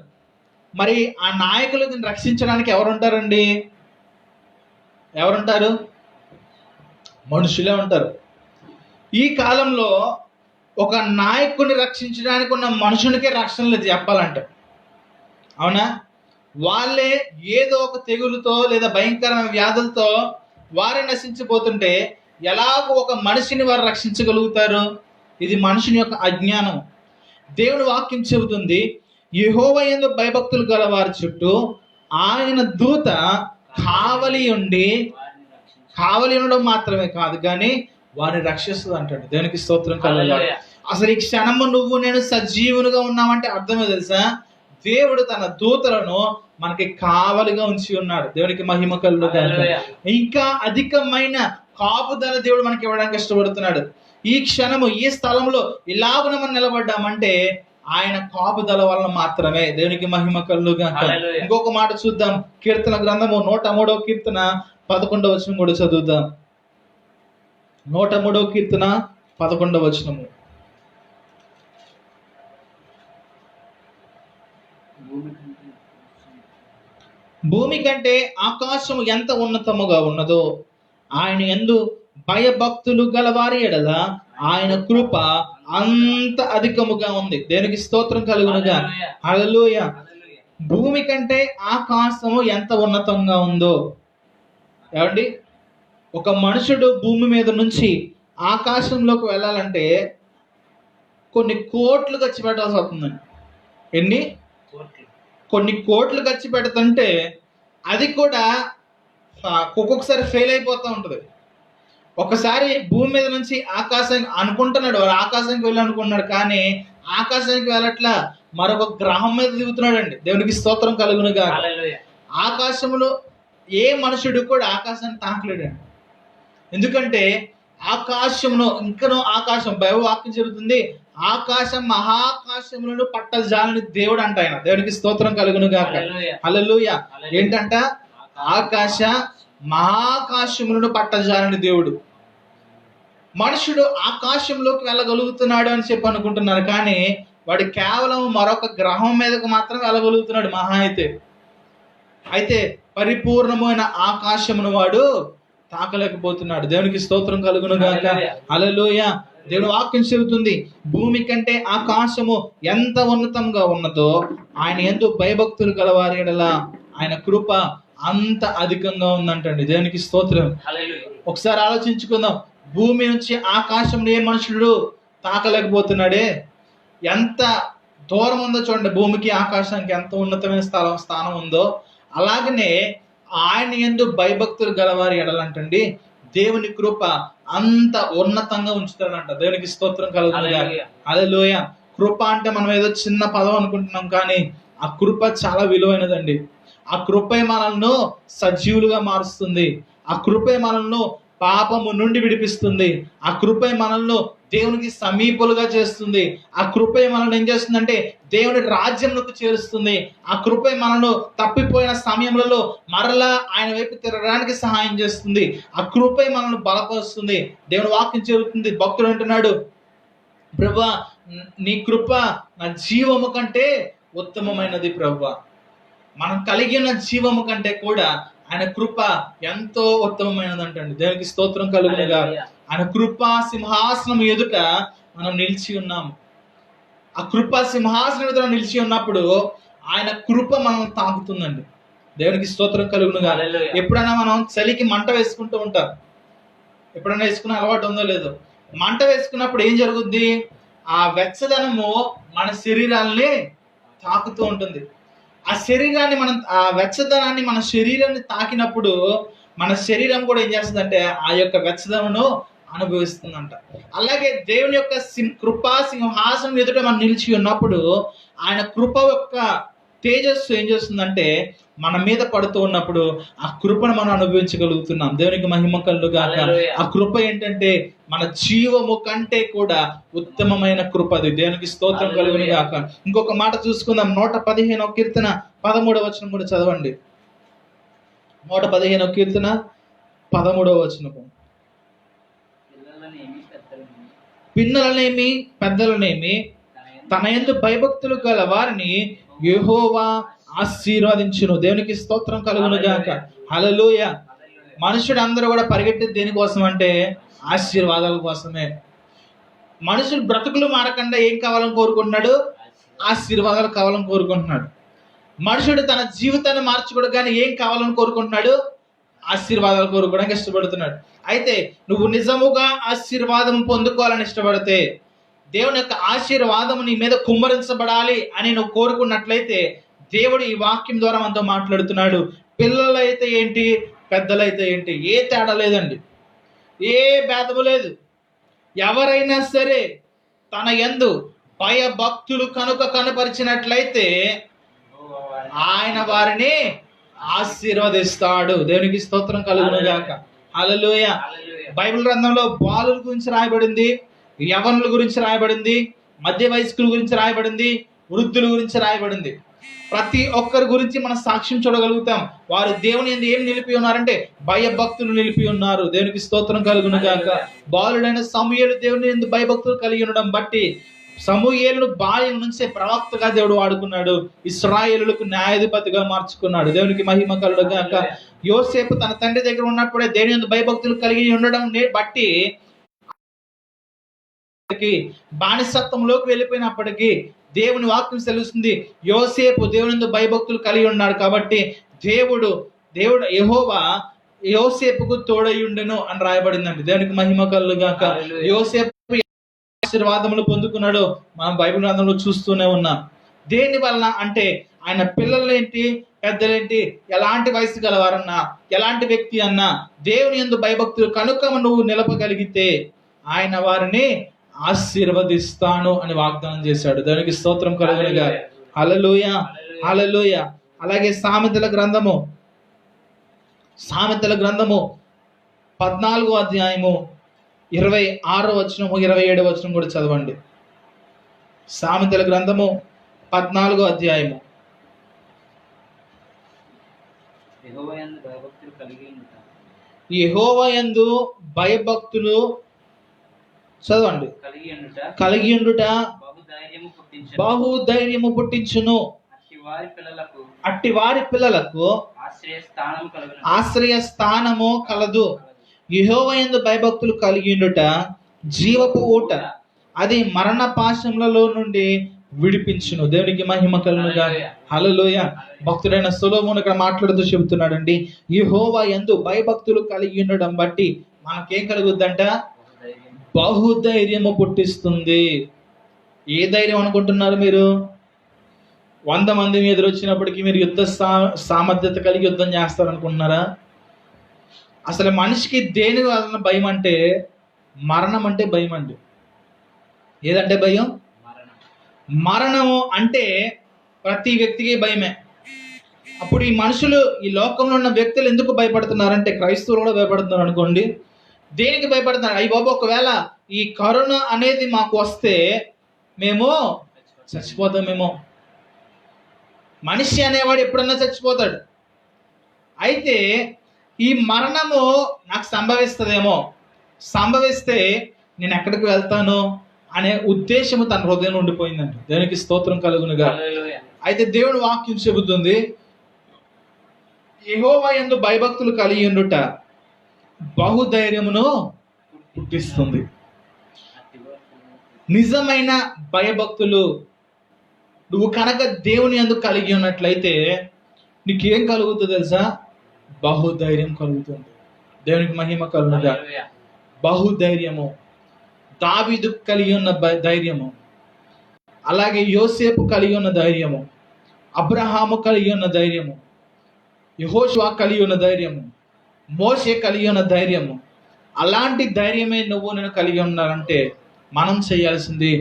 మరి ఆ నాయకులను రక్షించడానికి ఎవరుంటారండి? ఎవరుంటారు? మనుషులే ఉంటారు. ఈ కాలంలో ఒక నాయకుని రక్షించడానికి ఉన్న మనుషునికే రక్షణ లేదు చెప్పాలంటే. అవునా? వాళ్ళే ఏదో ఒక తెగులుతో లేదా భయంకరమైన వ్యాధులతో వారే నశించిపోతుంటే ఎలాగో ఒక మనిషిని వారు రక్షించగలుగుతారు? ఇది మనుషుని యొక్క అజ్ఞానం. దేవుని వాక్యం చెబుతుంది, యెహోవా యందు భయభక్తులు గల వారి చుట్టూ ఆయన దూత కావలి ఉండడం మాత్రమే కాదు కానీ వారిని రక్షిస్తుంది అంటాడు. దేవునికి స్తోత్రం కలుగును. అసలు ఈ క్షణము నువ్వు నేను సజీవునిగా ఉన్నామంటే అర్థమే తెలుసా? దేవుడు తన దూతలను మనకి కావలిగా ఉంచి ఉన్నాడు. దేవునికి మహిమ కలుగును. ఇంకా అధికమైన కాపుదల దేవుడు మనకి ఇవ్వడానికి ఇష్టపడుతున్నాడు. ఈ క్షణము ఈ స్థలంలో ఇలాగున మనం నిలబడ్డామంటే ఆయన కాపుదల వలన మాత్రమే. దేవునికి మహిమ కలుగును. ఇంకొక మాట చూద్దాం. కీర్తన గ్రంథము 103వ కీర్తన 11వ వచనం కూడా చదువుదాం. 103వ కీర్తన 11వ వచనము. భూమి కంటే ఆకాశము ఎంత ఉన్నతముగా ఉన్నదో ఆయన యందు భయభక్తులు గలవారి ఎడల ఆయన కృప అంత అధికముగా ఉంది. దేనికి స్తోత్రం కలుగునుగా. హల్లెలూయా. భూమి కంటే ఆకాశము ఎంత ఉన్నతంగా ఉందో. ఏమండి, ఒక మనుషుడు భూమి మీద నుంచి ఆకాశంలోకి వెళ్ళాలంటే కొన్ని కోట్లు ఖర్చు పెట్టాల్సి వస్తుందండి. ఎన్ని కొన్ని కోట్లు ఖర్చు పెడుతుంటే అది కూడా ఒక్కొక్కసారి ఫెయిల్ అయిపోతూ ఉంటుంది. ఒకసారి భూమి మీద నుంచి ఆకాశం అనుకుంటున్నాడు, ఆకాశానికి వెళ్ళి అనుకున్నాడు, కానీ ఆకాశానికి వెళ్ళట్లా, మరొక గ్రహం మీద దిగుతున్నాడు అండి. దేవునికి స్తోత్రం కలుగునుగా. ఆకాశంలో ఏ మనుషుడు కూడా ఆకాశాన్ని తాకలేడండి. ఎందుకంటే ఆకాశంలో ఇంకనో ఆకాశం వాక్యం జరుగుతుంది, ఆకాశం మహాకాశములను పట్టజాలని దేవుడు అంట ఆయన. దేవునికి స్తోత్రం కలుగునుగా. హల్లెలూయా. ఏంటంట? ఆకాశ మహాకాశములను పట్టజాలని దేవుడు. మనుషుడు ఆకాశంలోకి వెళ్ళగలుగుతున్నాడు అని చెప్పి అనుకుంటున్నారు, కానీ వాడు కేవలం మరొక గ్రహం మీదకు మాత్రం వెళ్ళగలుగుతున్నాడు మహా అయితే పరిపూర్ణమైన ఆకాశమును వాడు తాకలేకపోతున్నాడు. దేవునికి స్తోత్రం కలుగును గాక. హల్లెలూయా. దేవుని వాక్యం చెబుతుంది, భూమి కంటే ఆకాశము ఎంత ఉన్నతంగా ఉన్నదో ఆయన యందు భయభక్తులు గలవారి ఎడల ఆయన కృప అంత అధికంగా ఉందంటండి. దేవునికి స్తోత్రం. ఒకసారి ఆలోచించుకుందాం, భూమి నుంచి ఆకాశం ఏ మనుషుడు తాకలేకపోతున్నాడే, ఎంత దూరం ఉందో చూడండి. భూమికి ఆకాశానికి ఎంత ఉన్నతమైన స్థానం ఉందో, అలాగనే ఆయన యందు భయభక్తులు గలవారి ఎడలంటండి దేవుని కృప అంత ఉన్నతంగా ఉంచుతాడంట. దేవునికి స్తోత్రం కలుగునుగా. హల్లెలూయా. కృప అంటే మనం ఏదో చిన్న పదం అనుకుంటున్నాం, కానీ ఆ కృప చాలా విలువైనదండి. ఆ కృపే మనల్ని సజీవులుగా మారుస్తుంది. ఆ కృపే మనల్ని పాపము నుండి విడిపిస్తుంది. ఆ కృపే మనల్ని దేవునికి సమీపులుగా చేస్తుంది. ఆ కృపే మనల్ని ఏం చేస్తుందంటే దేవుని రాజ్యంలోకి చేరుస్తుంది. ఆ కృపే మనల్ని తప్పిపోయిన సమయంలో మరలా ఆయన వైపు తిరగడానికి సహాయం చేస్తుంది. ఆ కృపే మనల్ని బలపరుస్తుంది. దేవుని వాక్యం చెబుతుంది, భక్తుడు అంటున్నాడు, ప్రభువా నీ కృప నా జీవము కంటే ఉత్తమమైనది. ప్రభువా, మనం కలిగి ఉన్న జీవము కంటే కూడా ఆయన కృప ఎంతో ఉత్తమమైనది అంటండి. దేవునికి స్తోత్రం కలుగునుగా. ఆయన కృపా సింహాసనం ఎదుట మనం నిలిచి ఉన్నాము. ఆ కృపా సింహాసనం ఎదుట నిలిచి ఉన్నప్పుడు ఆయన కృప మనల్ని తాకుతుందండి. దేవునికి స్తోత్రం కలుగునుగా. ఎప్పుడైనా మనం చలికి మంట వేసుకుంటూ ఉంటాం, ఎప్పుడైనా వేసుకునే అలవాటు ఉందో లేదో. మంట వేసుకున్నప్పుడు ఏం జరుగుద్ది? ఆ వెచ్చదనము మన శరీరాన్ని తాకుతూ ఉంటుంది. ఆ శరీరాన్ని ఆ వెచ్చదనాన్ని మన శరీరాన్ని తాకినప్పుడు మన శరీరం కూడా ఏం చేస్తుందంటే ఆ యొక్క వెచ్చదనను అనుభవిస్తుందంట. అలాగే దేవుని యొక్క కృపా సింహాసనం ఎదుట మనం నిలిచి ఉన్నప్పుడు ఆయన కృప యొక్క తేజస్సు ఏం చేస్తుందంటే మన మీద పడుతూ ఉన్నప్పుడు ఆ కృపను మనం అనుభవించగలుగుతున్నాం. దేవునికి మహిమ కలుగుగాక. ఆ కృప ఏంటంటే మన జీవము కంటే కూడా ఉత్తమమైన కృప అది. దేవునికి స్తోత్రం కలుగును గాక. ఇంకొక మాట చూసుకుందాం. 115వ కీర్తన 13వ వచనం కూడా చదవండి. 115వ కీర్తన 13వ వచనము. పిన్నలనేమి పెద్దలనేమి తన యందు భయభక్తులు గల వారిని యెహోవా ఆశీర్వదించును. దేవునికి స్తోత్రం కలుగును గాక. హల్లెలూయా. మనుషుడు అందరూ కూడా పరిగెట్టేది దేనికోసం అంటే ఆశీర్వాదాల కోసమే. మనుషులు బ్రతుకులు మారకుండా ఏం కావాలని కోరుకుంటున్నాడు? ఆశీర్వాదాలు కావాలని కోరుకుంటున్నాడు. మనుషుడు తన జీవితాన్ని మార్చుకోవడం కానీ ఏం కావాలని కోరుకుంటున్నాడు? ఆశీర్వాదాలు కోరుకోవడానికి ఇష్టపడుతున్నాడు. అయితే నువ్వు నిజముగా ఆశీర్వాదం పొందుకోవాలని ఇష్టపడితే, దేవుని యొక్క ఆశీర్వాదం నీ మీద కుమ్మరించబడాలి అని నువ్వు కోరుకున్నట్లయితే, దేవుడు ఈ వాక్యం ద్వారా మనతో మాట్లాడుతున్నాడు. పిల్లలైతే ఏంటి, పెద్దలైతే ఏంటి, ఏ తేడా లేదండి, ఏ భేదము లేదు. ఎవరైనా సరే తన యందు భయభక్తులు కనపరిచినట్లయితే ఆయన వారిని ఆశీర్వదిస్తాడు. దేవునికి స్తోత్రం కలుగును గాక. హల్లెలూయా. బైబిల్ గ్రంథంలో బాలుల గురించి రాయబడింది, యవనుల గురించి రాయబడింది, మధ్య వయస్కుల గురించి రాయబడింది, వృద్ధుల గురించి రాయబడింది. ప్రతి ఒక్కరి గురించి మనం సాక్ష్యం చూడగలుగుతాం. వారు దేవుని యందు ఏం నిలిపి ఉన్నారంటే భయభక్తులు నిలిపి ఉన్నారు. దేవునికి స్తోత్రం కలుగును గాక. బాలుడైన సమూయేలు దేవుని యందు భయభక్తులు కలిగి ఉండడం బట్టి సమూయేలును బాల్యం నుంచే ప్రవక్తగా దేవుడు వాడుకున్నాడు. ఇశ్రాయేలులకు న్యాయాధిపతిగా మార్చుకున్నాడు. దేవునికి మహిమ కలుగుగాక. యోసేపు తన తండ్రి దగ్గర ఉన్నప్పుడే దేవుని యందు భయభక్తులు కలిగి ఉండడం బట్టి బానిసత్వంలోకి వెళ్ళిపోయినప్పటికీ దేవుని వాక్యం తెలుస్తుంది, యోసేపు దేవుని యందు భయభక్తులు కలిగి ఉన్నాడు కాబట్టి దేవుడు యెహోవా యోసేపుకు తోడయుండెను అని రాయబడిందండి. దేవునికి మహిమ కలుగుగాక. యోసేపు ఆశీర్వాదములు పొందుకున్నాడు మనం బైబిల్ గ్రంథంలో చూస్తూనే ఉన్నాం. దేని వలన అంటే ఆయన పిల్లలేంటి పెద్దలేంటి ఎలాంటి వయసు గలవారన్నా ఎలాంటి వ్యక్తి అన్నా దేవుని యందు భయభక్తులు కనుక నువ్వు నిలపగలిగితే ఆయన వారిని ఆశీర్వదిస్తాను అని వాగ్దానం చేశాడు. దానికి స్తోత్రం కలుగునుగా. హల్లెలూయా, హల్లెలూయా. అలాగే సామెతల గ్రంథము 14వ అధ్యాయము 26వ వచనము 27వ వచనం కూడా చదవండి. సామెతల గ్రంథము 14వ అధ్యాయము. యెహోవా యందు భయభక్తులు చదవండి. కలిగి ఉండుట బహుధైర్యము పుట్టించును. అట్టి వారి పిల్లలకు ఆశ్రయ స్థానము కలదు. యెహోవా యందు భయభక్తులు కలిగి ఉండుట జీవపు ఊట, అది మరణ పాశములలో నుండి విడిపించును. దేవునికి మహిమ కలుగునుగా. హల్లెలూయా. భక్తుడైన సొలొమోను ఇక్కడ మాట్లాడుతూ చెబుతున్నాడండి, యెహోవా యందు భయభక్తులు కలిగి ఉండడం బట్టి మనకేం కలుగుద్దంట? బహుధైర్యము పుట్టిస్తుంది. ఏ ధైర్యం అనుకుంటున్నారు మీరు? 100 మంది మీద వచ్చినప్పటికీ మీరు యుద్ధ సామర్థ్యత కలిగి యుద్ధం చేస్తారనుకుంటున్నారా? అసలు మనిషికి దేని వలన భయం అంటే మరణం అంటే భయం అండి. ఏదంటే భయం? మరణము అంటే ప్రతి వ్యక్తికి భయమే. అప్పుడు ఈ మనుషులు, ఈ లోకంలో ఉన్న వ్యక్తులు ఎందుకు భయపడుతున్నారంటే, క్రైస్తవులు కూడా భయపడుతున్నారు అనుకోండి. దేనికి భయపడుతున్నారు? అయ్యి బాబు, ఒకవేళ ఈ కరోనా అనేది మాకు వస్తే మేము చచ్చిపోతామేమో. మనిషి అనేవాడు ఎప్పుడన్నా చచ్చిపోతాడు. అయితే ఈ మరణము నాకు సంభవిస్తుందేమో, సంభవిస్తే నేను ఎక్కడికి వెళ్తాను అనే ఉద్దేశము తన హృదయంలో ఉండిపోయిందండి. దేవునికి స్తోత్రం కలుగునుగా. అయితే దేవుని వాక్యం చెబుతుంది, యెహోవా యందు భయభక్తులు కలిగి ఉండుట బహుధైర్యమును పుట్టిస్తుంది. నిజమైన భయభక్తులు నువ్వు కనుక దేవుని యందు కలిగి ఉన్నట్లయితే నీకేం కలుగుతుందో తెలుసా? బహుధైర్యం కలుగుతుంది. దేవునికి మహిమ కలుగునుగా. బహుధైర్యము. దావీదు కలిగి ఉన్న ధైర్యము, అలాగే యోసేపు కలిగి ఉన్న ధైర్యము, అబ్రహాము కలిగి ఉన్న ధైర్యము, యెహోషువ కలిగి ఉన్న ధైర్యము, మోషే కలిగి ఉన్న ధైర్యము, అలాంటి ధైర్యమే నువ్వు నేను కలిగి ఉన్నారంటే మనం చేయాల్సింది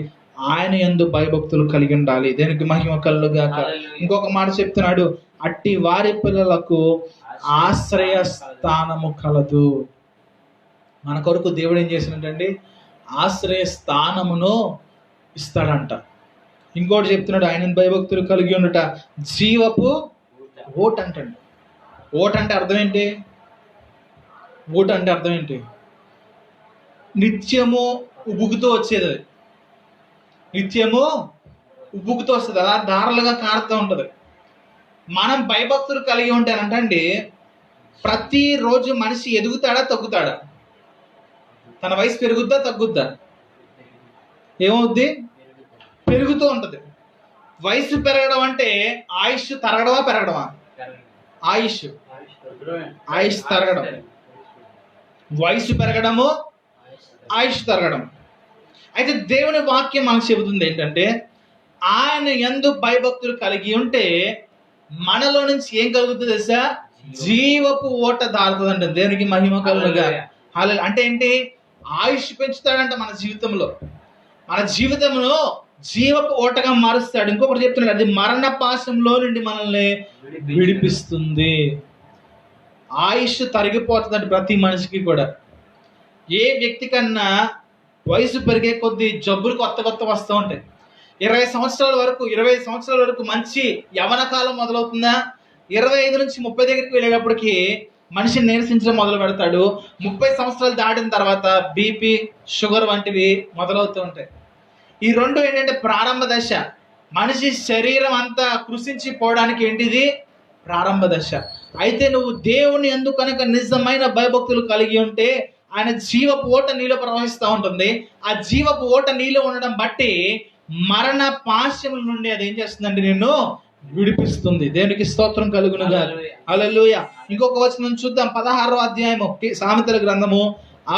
ఆయన యందు భయభక్తులు కలిగి ఉండాలి. దేనికి మహిమ కలుగుగాక. ఇంకొక మాట చెప్తున్నాడు, అట్టి వారి పిల్లలకు ఆశ్రయ స్థానము కలదు. మన కొరకు దేవుడు ఏం చేసినట్టండి? ఆశ్రయ స్థానమును ఇస్తాడంట. ఇంకోటి చెప్తున్నాడు, ఆయన భయభక్తులు కలిగి ఉండుట జీవపు ఓట్ అంటండి. ఓట్ అంటే అర్థం ఏంటి? ఓట్ అంటే అర్థం ఏంటి? నిత్యము ఉబుకుతూ వచ్చేది. అది నిత్యము ఉబుకుతూ వస్తుంది, అలా దారులుగా కారుతూ ఉంటుంది. మనం భయభక్తులు కలిగి ఉంటానంటండి, ప్రతిరోజు మనిషి ఎదుగుతాడా తగ్గుతాడా? తన వయసు పెరుగుద్దా తగ్గుద్దా? ఏమవుద్ది? పెరుగుతూ ఉంటుంది. వయసు పెరగడం అంటే ఆయుష్ తరగడమా పెరగడమా? ఆయుష్ తరగడం. వయసు పెరగడము, ఆయుష్ తరగడం. అయితే దేవుని వాక్యం మనకు చెబుతుంది ఏంటంటే, ఆయన యందు భయభక్తులు కలిగి ఉంటే మనలో నుంచి ఏం కలుగుతుంది తెలుసా? జీవపు ఓట దారుతుందంట. దేవునికి మహిమ కలుగునుగా. అంటే ఏంటి? ఆయుష్ పెంచుతాడంట మన జీవితంలో. మన జీవితంలో జీవపు ఓటగా మారుస్తాడు. ఇంకొకటి చెప్తున్నాడు, అది మరణ పాశంలో నుండి మనల్ని విడిపిస్తుంది. ఆయుష్ తరిగిపోతుందండి ప్రతి మనిషికి కూడా. ఏ వ్యక్తి కన్నా వయసు పెరిగే కొద్దీ జబ్బులు కొత్త వస్తూ ఉంటాయి. 20 సంవత్సరాల వరకు మంచి యవన కాలం మొదలవుతుందా? 25 నుంచి 30 దగ్గరికి వెళ్ళేటప్పటికి మనిషిని నీరసించడం మొదలు పెడతాడు. 30 సంవత్సరాలు దాటిన తర్వాత బీపీ, షుగర్ వంటివి మొదలవుతూ ఉంటాయి. ఈ రెండు ఏంటంటే ప్రారంభ దశ. మనిషి శరీరం అంతా కృషించి పోవడానికి ఏంటిది ప్రారంభ దశ. అయితే నువ్వు దేవుని యందు కనుక నిజమైన భయభక్తులు కలిగి ఉంటే ఆయన జీవపు ఓట నీలో ప్రవహిస్తూ ఉంటుంది. ఆ జీవపు ఓట నీలో ఉండడం బట్టి మరణ పాశముల నుండి అది ఏం చేస్తుందంటే నిన్ను విడిపిస్తుంది. దేవునికి స్తోత్రం కలుగునుగా. హల్లెలూయా. ఇంకొక వచనం చూద్దాం. 16వ అధ్యాయము సామెతల గ్రంథము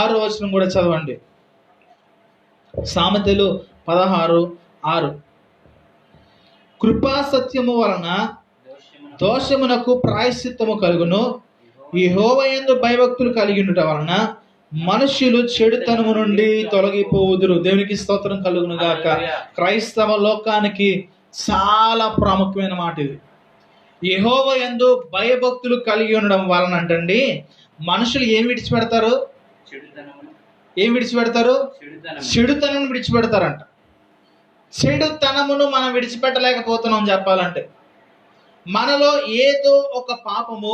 6వ వచనం కూడా చదవండి. సామెతలు 16:6. కృపా సత్యము వలన దోషమునకు ప్రాయశ్చిత్తము కలుగును, యెహోవా యందు భయభక్తులు కలిగి ఉండుట వలన మనుష్యులు చెడుతనము నుండి తొలగిపోవుదురు. దేవునికి స్తోత్రం కలుగును గాక. క్రైస్తవ లోకానికి చాలా ప్రాముఖ్యమైన మాట ఇది. యెహోవా యందు భయభక్తులు కలిగి ఉండడం వలన అంటండి మనుషులు ఏం విడిచిపెడతారు? ఏం విడిచిపెడతారు? చెడుతనం విడిచిపెడతారంట. చెడుతనమును మనం విడిచిపెట్టలేకపోతున్నాం చెప్పాలంటే. మనలో ఏదో ఒక పాపము,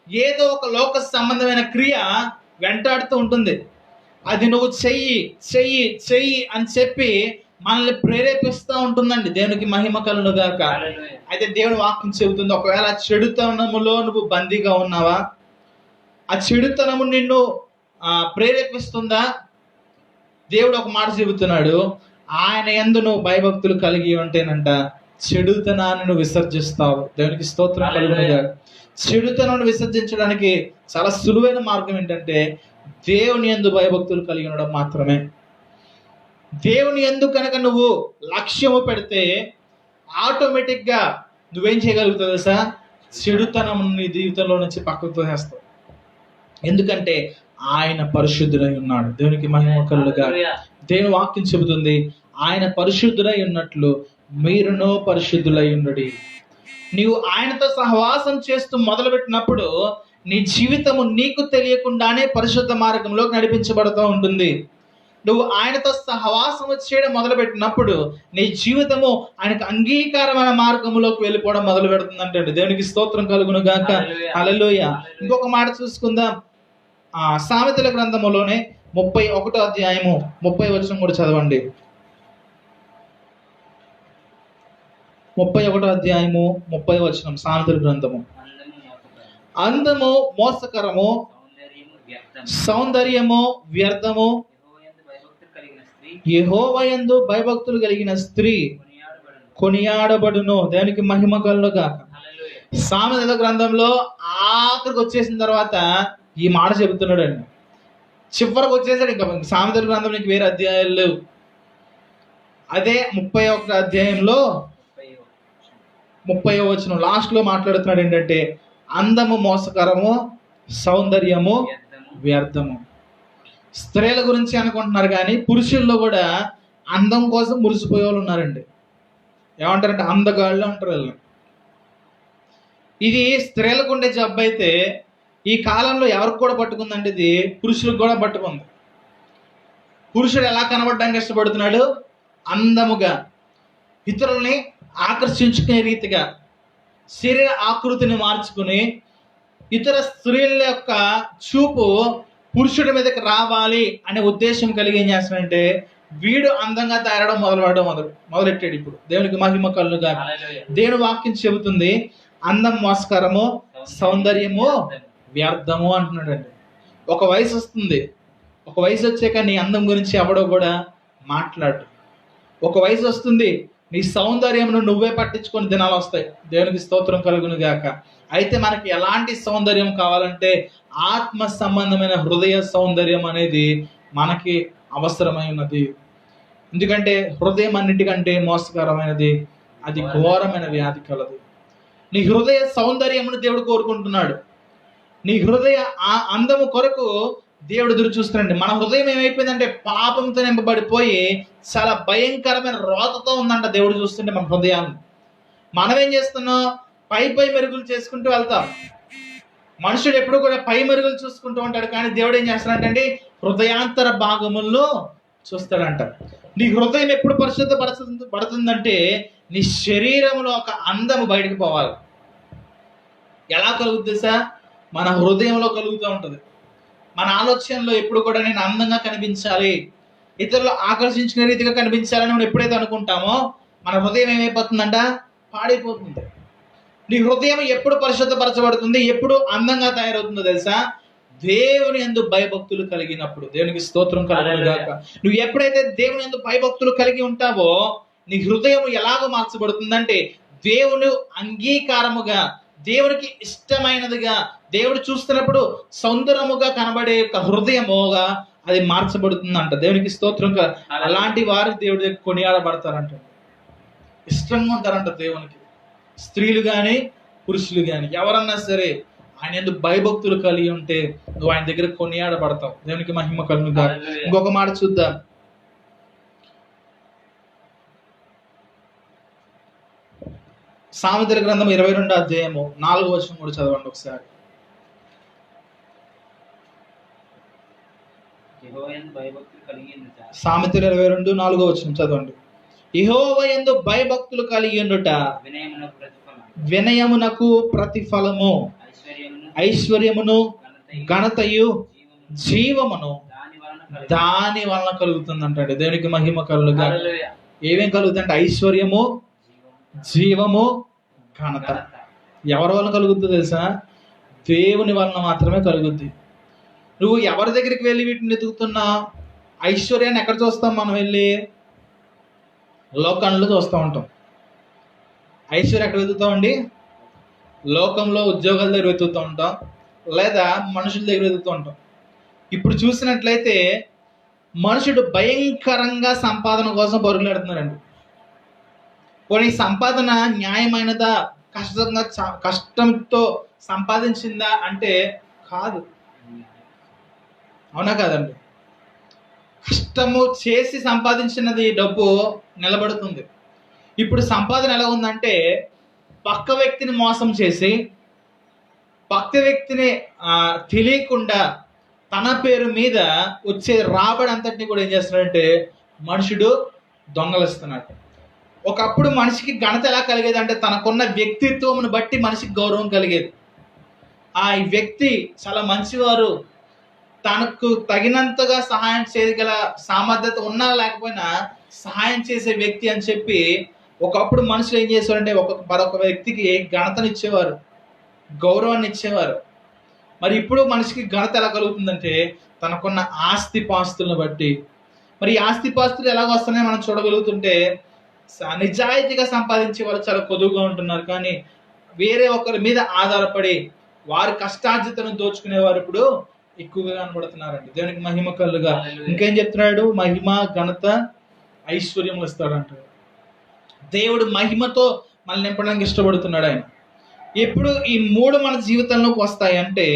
ఏదో ఒక లోక సంబంధమైన క్రియ వెంటాడుతూ ఉంటుంది. అది నువ్వు చెయ్యి చెయ్యి చెయ్యి అని చెప్పి మనల్ని ప్రేరేపిస్తూ ఉంటుందండి. దేవునికి మహిమ కలుగును గాక. అయితే దేవుని వాక్యం చెబుతుంది, ఒకవేళ చెడుతనములో నువ్వు బందీగా ఉన్నావా? ఆ చెడుతనము నిన్ను ప్రేరేపిస్తుందా? దేవుడు ఒక మాట చెబుతున్నాడు, ఆయన యందు నువ్వు భయభక్తులు కలిగి ఉంటేనంట చెడుతనాన్ని నువ్వు విసర్జిస్తావు. దేవునికి స్తోత్రం కలుగును గాక. చెడుతనాన్ని విసర్జించడానికి చాలా సులువైన మార్గం ఏంటంటే దేవుని యందు భయభక్తులు కలిగి ఉండడం మాత్రమే. దేవుని యందు కనుక నువ్వు లక్ష్యము పెడితే ఆటోమేటిక్గా నువ్వేం చేయగలుగుతావు తెలుసా? చెడుతనం నీ జీవితంలో నుంచి పక్కకు తోసేస్తావు. ఎందుకంటే ఆయన పరిశుద్ధుడై ఉన్నాడు. దేవునికి మహిమ కలుగును గాక. దేవుని వాక్యం చెబుతుంది, ఆయన పరిశుద్ధుడై ఉన్నట్లు మీరును పరిశుద్ధులై ఉండుడి. నీవు ఆయనతో సహవాసం చేస్తూ మొదలుపెట్టినప్పుడు నీ జీవితము నీకు తెలియకుండానే పరిశుద్ధ మార్గంలోకి నడిపించబడుతూ ఉంటుంది. నువ్వు ఆయనతో సహవాసం చేయడం మొదలుపెట్టినప్పుడు నీ జీవితము ఆయనకు అంగీకారమైన మార్గంలోకి వెళ్ళిపోవడం మొదలు పెడుతుందంటే దేవునికి స్తోత్రం కలుగును గాక. హల్లెలూయా. ఇంకొక మాట చూసుకుందాం. సామెతల గ్రంథములోనే 31వ అధ్యాయము 30వ వచనం కూడా చదవండి. 31వ అధ్యాయము 30వ వచనం సామెతల గ్రంథము. అందము మోసకరము, సౌందర్యము వ్యర్థము, యెహోవా యందు భయభక్తులు కలిగిన స్త్రీ కొనియాడబడును. దేవునికి మహిమ కలుగును గాక. సామెతల గ్రంథంలో ఆఖరికి వచ్చేసిన తర్వాత ఈ మాట చెబుతున్నాడు అండి. చివరికి వచ్చేసాడు. ఇంకా సామెతల గ్రంథం నీకు వేరే అధ్యాయాలు లేవు. అదే 31వ అధ్యాయంలో 30వ వచనం లాస్ట్లో మాట్లాడుతున్నాడు ఏంటంటే అందము మోసకరము, సౌందర్యము వ్యర్థము. స్త్రీల గురించి అనుకుంటున్నారు కానీ పురుషుల్లో కూడా అందం కోసం మురిసిపోయే వాళ్ళు ఉన్నారండి. ఏమంటారంటే అందగాళ్ళు అంటారు వాళ్ళు. ఇది స్త్రీలకు ఉండే జబ్బు అయితే ఈ కాలంలో ఎవరికి కూడా పట్టుకుందంటే ఇది పురుషులకు కూడా పట్టుకుంది. పురుషుడు ఎలా కనబడడానికి ఇష్టపడుతున్నాడు? అందముగా, ఇతరుల్ని ఆకర్షించుకునే రీతిగా శరీర ఆకృతిని మార్చుకుని ఇతర స్త్రీల యొక్క చూపు పురుషుడి మీదకి రావాలి అనే ఉద్దేశం కలిగి ఏం చేస్తున్నాడంటే వీడు అందంగా తయారడం మొదలెట్టాడు. ఇప్పుడు దేవునికి మహిమ కలుగును గాక. దేవుని వాక్యం చెబుతుంది అందం మోసకరము, సౌందర్యము వ్యర్థము అంటున్నాడండి. ఒక వయసు వస్తుంది, ఒక వయసు వచ్చాక నీ అందం గురించి ఎవడో కూడా మాట్లాడు. ఒక వయసు వస్తుంది, నీ సౌందర్యంను నువ్వే పట్టించుకొని దినాలు వస్తాయి. దేవునికి స్తోత్రం కలుగును గాక. అయితే మనకి ఎలాంటి సౌందర్యం కావాలంటే ఆత్మ సంబంధమైన హృదయ సౌందర్యం అనేది మనకి అవసరమై ఉన్నది. ఎందుకంటే హృదయం అన్నిటికంటే మోసకరమైనది, అది ఘోరమైన వ్యాధి కలదు. నీ హృదయ సౌందర్యమును దేవుడు కోరుకుంటున్నాడు. నీ హృదయ అందము కొరకు దేవుడు ఎదురు చూస్తున్నాడు. మన హృదయం ఏమైపోయిందంటే పాపంతో నింపబడిపోయి చాలా భయంకరమైన రోతతో ఉందంట. దేవుడు చూస్తుంటే మన హృదయాన్ని మనం ఏం చేస్తున్నాం? పై మెరుగులు చేసుకుంటూ వెళ్తాం. మనుషుడు ఎప్పుడు కూడా పై మెరుగులు చూసుకుంటూ ఉంటాడు, కానీ దేవుడు ఏం చేస్తాడంటే హృదయాంతర భాగముల్లో చూస్తాడంట. నీ హృదయం ఎప్పుడు పడుతుందంటే నీ శరీరంలో ఒక అందము బయటకు పోవాలి. ఎలా కలుగుతుంది సార్? మన హృదయంలో కలుగుతూ ఉంటుంది. మన ఆలోచనలో ఎప్పుడు కూడా నేను అందంగా కనిపించాలి, ఇతరులు ఆకర్షించిన రీతిగా కనిపించాలని మనం ఎప్పుడైతే అనుకుంటామో మన హృదయం ఏమైపోతుందంట? పాడైపోతుంది. నీ హృదయం ఎప్పుడు పరిశుద్ధపరచబడుతుంది, ఎప్పుడు అందంగా తయారవుతుందో తెలుసా? దేవుని యందు భయభక్తులు కలిగినప్పుడు. దేవునికి స్తోత్రం కలుగును గాక. నువ్వు ఎప్పుడైతే దేవుని యందు భయభక్తులు కలిగి ఉంటావో నీ హృదయం ఎలాగ మార్చబడుతుందంటే దేవుని అంగీకారముగా, దేవునికి ఇష్టమైనదిగా, దేవుడు చూస్తున్నప్పుడు సౌందర్యముగా కనబడే యొక్క హృదయముగా అది మార్చబడుతుందంట. దేవునికి స్తోత్రం. అలాంటి వారు దేవుడి దగ్గర కొనియాడబడతారంట, ఇష్టంగా ఉంటారంట దేవునికి. స్త్రీలు కానీ పురుషులు కానీ ఎవరన్నా సరే ఆయన ఎందుకు భయభక్తులు కలిగి ఉంటే నువ్వు ఆయన దగ్గర కొనియాడబడతావు. దేవునికి మహిమ కలుగును గాక. ఇంకొక మాట చూద్దాం. సామెతల గ్రంథం 22వ అధ్యాయము 4వ వచనం కూడా చదవండి ఒకసారి. సామెతలు 22:4 వచనం చదవండి. యెహోవా యందు భయభక్తులు కలిగి ఉండుట వినయమునకు ప్రతిఫలము, ఐశ్వర్యమును ఘనతయు జీవమును దాని వలన కలుగుతుందంటే. దేవునికి మహిమ కలుగును గాక. ఏమేం కలుగుతుందంటే ఐశ్వర్యము, జీవము, ఘనత. ఎవరి వలన కలుగుతుందో తెలుసా? దేవుని వలన మాత్రమే కలుగుద్ది. నువ్వు ఎవరి దగ్గరికి వెళ్ళి వీటిని వెతుకుతున్నా? ఐశ్వర్యాన్ని ఎక్కడ చూస్తాం మనం? వెళ్ళి లోకంలో చూస్తూ ఉంటాం. ఐశ్వర్యం ఎక్కడ వెతుకుతామండి? లోకంలో ఉద్యోగాల దగ్గర వెతుకుతూ ఉంటాం, లేదా మనుషుల దగ్గర వెతుకుతూ ఉంటాం. ఇప్పుడు చూసినట్లయితే మనుషుడు భయంకరంగా సంపాదన కోసం పరుగులాడుతున్నారండి. పోనీ సంపాదన న్యాయమైనదా, కష్టంతో సంపాదించిందా అంటే కాదు. అవునా కాదండి? కష్టము చేసి సంపాదించినది డబ్బు నిలబడుతుంది. ఇప్పుడు సంపాదన ఎలా ఉందంటే పక్క వ్యక్తిని మోసం చేసి, పక్క వ్యక్తిని తెలియకుండా తన పేరు మీద వచ్చే రాబడి అంతటిని కూడా ఏం చేస్తున్నాడంటే మనుషుడు దొంగలిస్తున్నాడు. ఒకప్పుడు మనిషికి ఘనత ఎలా కలిగేది అంటే తనకున్న వ్యక్తిత్వమును బట్టి మనిషికి గౌరవం కలిగేది. ఆ వ్యక్తి చాలా మంచివారు, తనకు తగినంతగా సహాయం చేయగల సామర్థ్యత ఉన్నా లేకపోయినా సహాయం చేసే వ్యక్తి అని చెప్పి ఒకప్పుడు మనుషులు ఏం చేసేవారంటే మరొక వ్యక్తికి ఘనతనిచ్చేవారు, గౌరవాన్ని ఇచ్చేవారు. మరి ఇప్పుడు మనిషికి ఘనత ఎలా కలుగుతుందంటే తనకున్న ఆస్తిపాస్తులను బట్టి. మరి ఈ ఆస్తిపాస్తులు ఎలా వస్తున్నాయో మనం చూడగలుగుతుంటే నిజాయితీగా సంపాదించే వాళ్ళు చాలా కొద్దుగా ఉంటున్నారు, కానీ వేరే ఒకరి మీద ఆధారపడి వారి కష్టార్జితను దోచుకునేవారు ఇప్పుడు ఎక్కువగా కనబడుతున్నారండి. దేవునికి మహిమ కలుగా. ఇంకేం చెప్తున్నాడు? మహిమ, ఘనత, ఐశ్వర్యం ఇస్తాడంటాడు. దేవుడు మహిమతో మనల్ని నింపడానికి ఇష్టపడుతున్నాడు ఆయన. ఎప్పుడు ఈ మూడు మన జీవితంలోకి వస్తాయంటే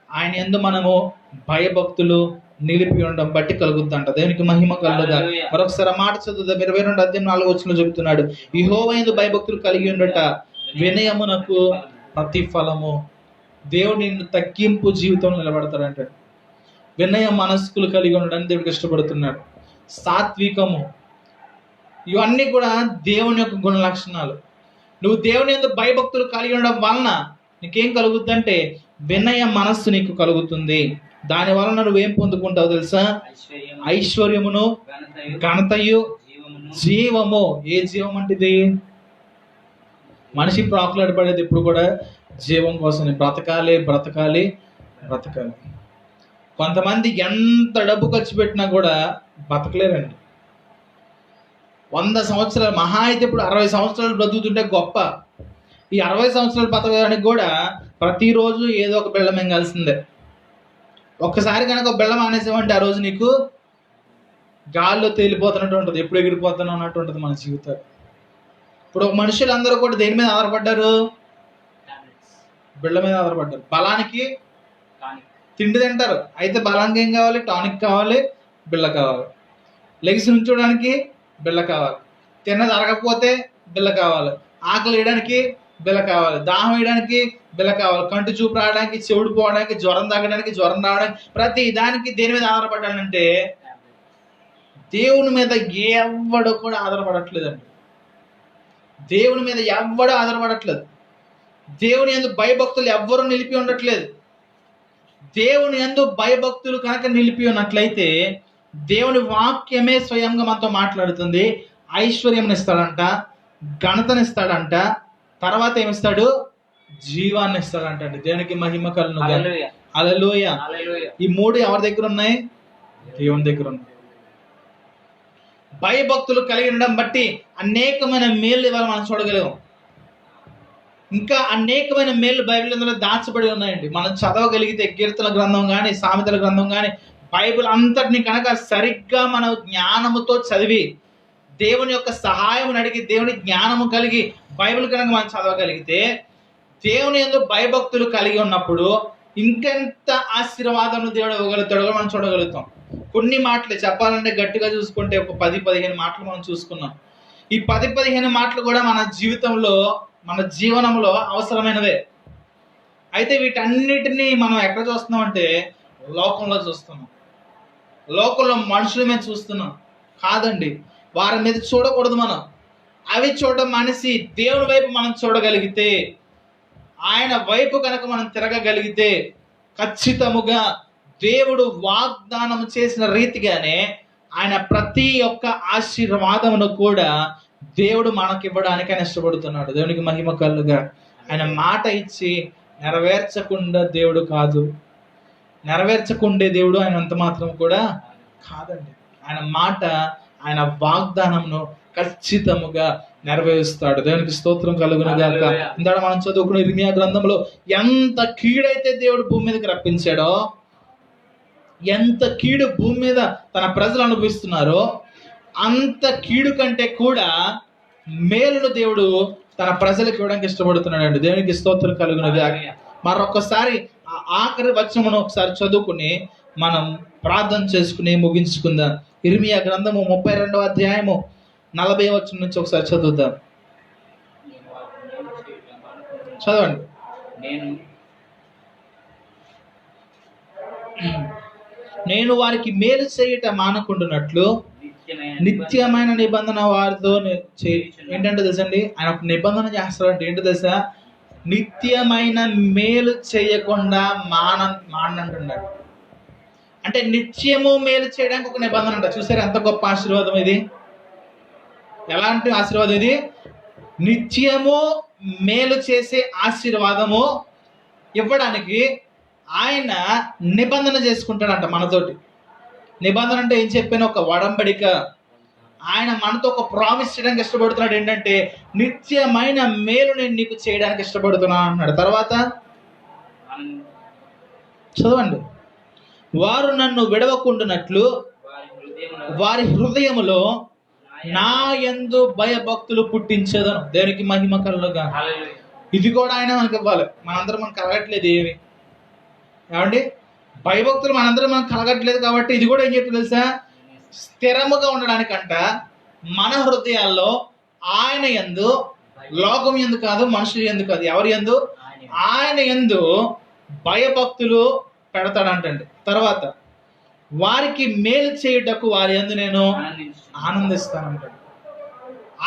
ఆయన యందు మనము భయభక్తులు నిలిపి ఉండడం బట్టి కలుగుద్దంట. దేవునికి మహిమ కలుగుగా. మరొకసారి మాట చదువుదాం. 22వ అధ్యాయం 4వ వచనంలో చెబుతున్నాడు, యెహోవా యందు భయభక్తులు కలిగి ఉండట వినయమునకు ప్రతిఫలము. దేవుడు నిన్ను తగ్గింపు జీవితంలో నిలబడతాడంట. వినయ మనస్కులు కలిగి ఉండడానికి దేవుడికి ఇష్టపడుతున్నాడు. సాత్వికము, ఇవన్నీ కూడా దేవుని యొక్క గుణ లక్షణాలు. నువ్వు దేవుని యందు భయభక్తులు కలిగి ఉండడం వలన నీకేం కలుగుతుందంటే వినయ మనస్సు నీకు కలుగుతుంది. దాని వలన నువ్వేం పొందుకుంటావు తెలుసా? ఐశ్వర్యమును, ఘనతయు, జీవము. ఏ జీవం అంటే ఇది? మనిషి ప్రాకులాడబడేది ఇప్పుడు కూడా జీవం కోసం. బ్రతకాలి బ్రతకాలి బ్రతకాలి. కొంతమంది ఎంత డబ్బు ఖర్చు పెట్టినా కూడా బతకలేరండి. 100 సంవత్సరాలు, మహా అయితే ఇప్పుడు 60 సంవత్సరాలు బ్రతుకుతుంటే గొప్ప. ఈ 60 సంవత్సరాలు బతకడానికి కూడా ప్రతిరోజు ఏదో ఒక బెల్లం మింగాల్సిందే. ఒక్కసారి కనుక ఒక బెల్లం ఆనేసామంటే ఆ రోజు నీకు గాల్లో తేలిపోతున్నట్టు ఉంటుంది, ఎప్పుడు ఎగిరిపోతాను అన్నట్టు ఉంటుంది మన జీవితాలు. ఇప్పుడు మనుషులందరూ కూడా దేని మీద ఆధారపడ్డారు? బిళ్ళ మీద ఆధారపడ్డారు. బలానికి తిండి తింటారు, అయితే బలానికి ఏం కావాలి? టానిక్ కావాలి, బిళ్ళ కావాలి. లెగిసి నుంచోడానికి బిళ్ళ కావాలి, తిన్నది అరగకపోతే బిళ్ళ కావాలి, ఆకలి వేయడానికి బిళ్ళ కావాలి, దాహం వేయడానికి బిళ్ళ కావాలి, కంటి చూపు రావడానికి, చెవుడు పోవడానికి, జ్వరం తగ్గడానికి, జ్వరం రావడానికి, ప్రతి దానికి దేని మీద ఆధారపడ్డానంటే దేవుని మీద ఎవడు కూడా ఆధారపడట్లేదండి. దేవుని మీద ఎవ్వడూ ఆధారపడట్లేదు. దేవుని యందు భయభక్తులు ఎవ్వరూ నిలిపి ఉండట్లేదు. దేవుని యందు భయభక్తులు కనుక నిలిపి ఉన్నట్లయితే దేవుని వాక్యమే స్వయంగా మనతో మాట్లాడుతుంది. ఐశ్వర్యం ఇస్తాడంట, ఘనతనిస్తాడంట, తర్వాత ఏమిస్తాడు? జీవాన్ని ఇస్తాడంట. దేవునికి మహిమ కలుగును గాక. హల్లెలూయా. ఈ మూడు ఎవరి దగ్గర ఉన్నాయి? దేవుని దగ్గర ఉన్నాయి. భయభక్తులు కలిగి ఉండడం బట్టి అనేకమైన మేలు ఇవాళ మనం చూడగలం. ఇంకా అనేకమైన మేలు బైబిల్ దాచబడి ఉన్నాయండి. మనం చదవగలిగితే కీర్తన గ్రంథం కానీ, సామెతల గ్రంథం కానీ, బైబిల్ అంతటిని కనుక సరిగ్గా మనం జ్ఞానముతో చదివి, దేవుని యొక్క సహాయం అడిగి, దేవుని జ్ఞానము కలిగి బైబిల్ కనుక మనం చదవగలిగితే, దేవుని యందు భయభక్తులు కలిగి ఉన్నప్పుడు ఇంకెంత ఆశీర్వాదం దేవుడు ఇవ్వగలుగుతాడో మనం చూడగలుగుతాం. కొన్ని మాటలు చెప్పాలంటే గట్టిగా చూసుకుంటే ఒక 10-15 మాటలు మనం చూసుకున్నాం. ఈ 10-15 మాటలు కూడా మన జీవితంలో, మన జీవనంలో అవసరమైనవే. అయితే వీటన్నిటినీ మనం ఎక్కడ చూస్తున్నాం అంటే లోకంలో చూస్తున్నాం. లోకంలో మనుషుల మీద చూస్తున్నాం. కాదండి, వారి మీద చూడకూడదు. మనం అవి చూడడం మానేసి దేవుని వైపు మనం చూడగలిగితే, ఆయన వైపు కనుక మనం తిరగగలిగితే, ఖచ్చితముగా దేవుడు వాగ్దానం చేసిన రీతిగానే ఆయన ప్రతి ఒక్క ఆశీర్వాదమును కూడా దేవుడు మనకి ఇవ్వడానికి ఆయన ఇష్టపడుతున్నాడు. దేవునికి మహిమ కలుగా. ఆయన మాట ఇచ్చి నెరవేర్చకుండా దేవుడు కాదు, నెరవేర్చకుండే దేవుడు ఆయన అంత మాత్రం కూడా కాదండి. ఆయన మాట, ఆయన వాగ్దానంను ఖచ్చితముగా నెరవేరుస్తాడు. దేవునికి స్తోత్రం కలుగును గాక. ఇందాక మనం చదువుకున్న ఇర్మియా గ్రంథంలో ఎంత కీడైతే దేవుడు భూమి మీదకి రప్పించాడో, ఎంత కీడు భూమి మీద తన ప్రజలు అనుభవిస్తున్నారో, అంత కీడు కంటే కూడా మేలును దేవుడు తన ప్రజలకు ఇవ్వడానికి ఇష్టపడుతున్నాడు. దేవునికి స్తోత్రం కలుగును గాక. మరొకసారి ఆ ఆఖరి వచనమును ఒకసారి చదువుకుని మనం ప్రార్థన చేసుకుని ముగించుకుందాం. ఇర్మియా గ్రంథము 32వ అధ్యాయము 40వ వచనం నుంచి ఒకసారి చదువుదాం. చదవండి. నేను వారికి మేలు చేయట మానకుండునట్లు నిత్యమైన నిబంధన వారితో ఏంటంటే తెలుసండి, ఆయన ఒక నిబంధన చేస్తాడంటే ఏంటో తెలుసా? నిత్యమైన మేలు చేయకుండా మానంటున్నాడు. అంటే నిత్యము మేలు చేయడానికి ఒక నిబంధన అంట. చూసారు ఎంత గొప్ప ఆశీర్వాదం ఇది? ఎలాంటి ఆశీర్వాదం ఇది? నిత్యము మేలు చేసే ఆశీర్వాదము ఇవ్వడానికి ఆయన నిబంధన చేసుకుంటాడంట మనతోటి. నిబంధన అంటే ఏం చెప్పాను? ఒక వడంబడిక. ఆయన మనతో ఒక ప్రామిస్ చేయడానికి ఇష్టపడుతున్నాడు. ఏంటంటే నిత్యమైన మేలు నేను నీకు చేయడానికి ఇష్టపడుతున్నాను అన్నాడు. తర్వాత చదవండి. వారు నన్ను విడవకుండునట్లు వారి హృదయములో నా యందు భయభక్తులు పుట్టించేదను. దేవునికి మహిమ కలుగుగా. ఇది కూడా ఆయన మనకి ఇవ్వాలి. మనందరం మనకు కలగట్లేదు ఏమి. ఏమండి, భయభక్తులు మనందరం మనకు కలగట్లేదు కాబట్టి ఇది కూడా ఏం చెప్తుంది తెలుసా? స్థిరముగా ఉండడానికంట మన హృదయాల్లో ఆయన యందు, లోకం యందు కాదు, మనుషులు యందు కాదు, ఎవరి యందు? ఆయన యందు భయభక్తులు పెడతాడంటండి. తర్వాత వారికి మేలు చేయుటకు వారి యందు నేను ఆనందిస్తానంటాడు.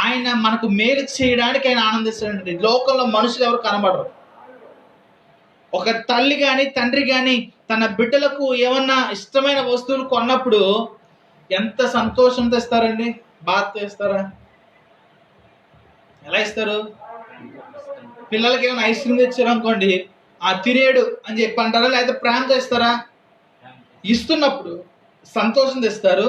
ఆయన మనకు మేలు చేయడానికి ఆయన ఆనందిస్తాడండి. లోకంలో మనుషులు ఎవరు కనబడరు. ఒక తల్లి కానీ తండ్రి కానీ తన బిడ్డలకు ఏమన్నా ఇష్టమైన వస్తువులు కొన్నప్పుడు ఎంత సంతోషంతో ఇస్తారండి? బాధతో ఇస్తారా? ఎలా ఇస్తారు? పిల్లలకి ఏమైనా ఐస్ క్రీమ్ తెచ్చారు అనుకోండి, ఆ తినేడు అని చెప్పి అంటారా? లేకపోతే ప్రేమతో ఇస్తారా? ఇస్తున్నప్పుడు సంతోషం తెస్తారు.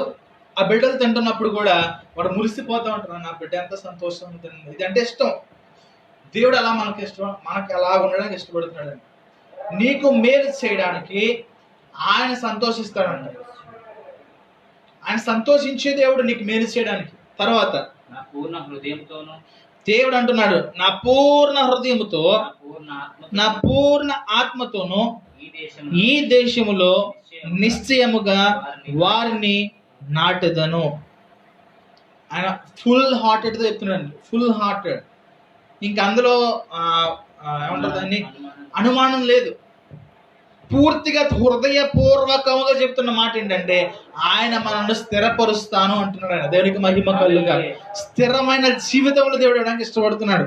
ఆ బిడ్డలు తింటున్నప్పుడు కూడా వాడు మురిసిపోతూ ఉంటారు. నా బిడ్డ ఎంత సంతోషం తింది, ఇది అంటే ఇష్టం. దేవుడు అలా మనకి ఇష్టం, మనకు అలా ఉండడానికి ఇష్టపడుతున్నాడు. నీకు మేలు చేయడానికి ఆయన సంతోషిస్తాడంట. ఆయన సంతోషించే దేవుడు నీకు మేలు చేయడానికి. తర్వాత దేవుడు అంటున్నాడు, నా పూర్ణ హృదయముతో, నా పూర్ణ ఆత్మతోను ఈ దేశములో నిశ్చయముగా వారిని నాటెదను. ఆయన ఫుల్ హార్టెడ్తో చెప్తున్నాడు. Full hearted. ఇంక అందులో ఏమంటారు దాన్ని? అనుమానం లేదు. పూర్తిగా హృదయపూర్వకంగా చెప్తున్న మాట ఏంటంటే ఆయన మనల్ని స్థిరపరుస్తాను అంటున్నాడు. ఆయన దేవునికి మహిమ కలుగా. స్థిరమైన జీవితంలో దేవుడు ఇవ్వడానికి ఇష్టపడుతున్నాడు.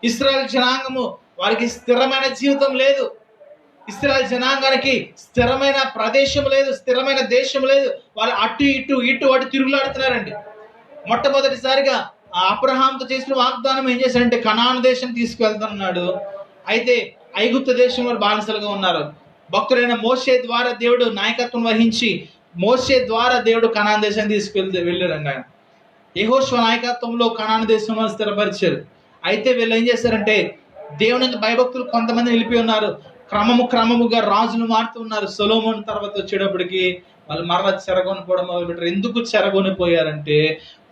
ఇశ్రాయేలు జనాంగము వారికి స్థిరమైన జీవితం లేదు. ఇశ్రాయేలు జనాంగానికి స్థిరమైన ప్రదేశం లేదు, స్థిరమైన దేశం లేదు. వాళ్ళు అటు ఇటు అటు తిరుగులాడుతున్నారండి. మొట్టమొదటిసారిగా అబ్రహాంతో చేసిన వాగ్దానం ఏం చేశాడంటే కనాను దేశం తీసుకువెళ్తున్నాడు. అయితే ఐగుప్తు దేశం వారు బానిసలుగా ఉన్నారు. భక్తుడైన మోషే ద్వారా దేవుడు నాయకత్వం వహించి మోషే ద్వారా దేవుడు కనాను దేశం వెళ్ళారండి. ఆయన యెహోషువ నాయకత్వంలో కనాను దేశంలో స్థిరపరిచారు. అయితే వీళ్ళు ఏం చేశారంటే దేవుని భయభక్తులు కొంతమంది నిలిపి ఉన్నారు. క్రమముగా రాజులు మారుతూ ఉన్నారు. సొలొమోను తర్వాత వచ్చేటప్పటికి వాళ్ళు మరలా చెరగొనిపోవడం మొదలుపెట్టారు. ఎందుకు చెరగొనిపోయారంటే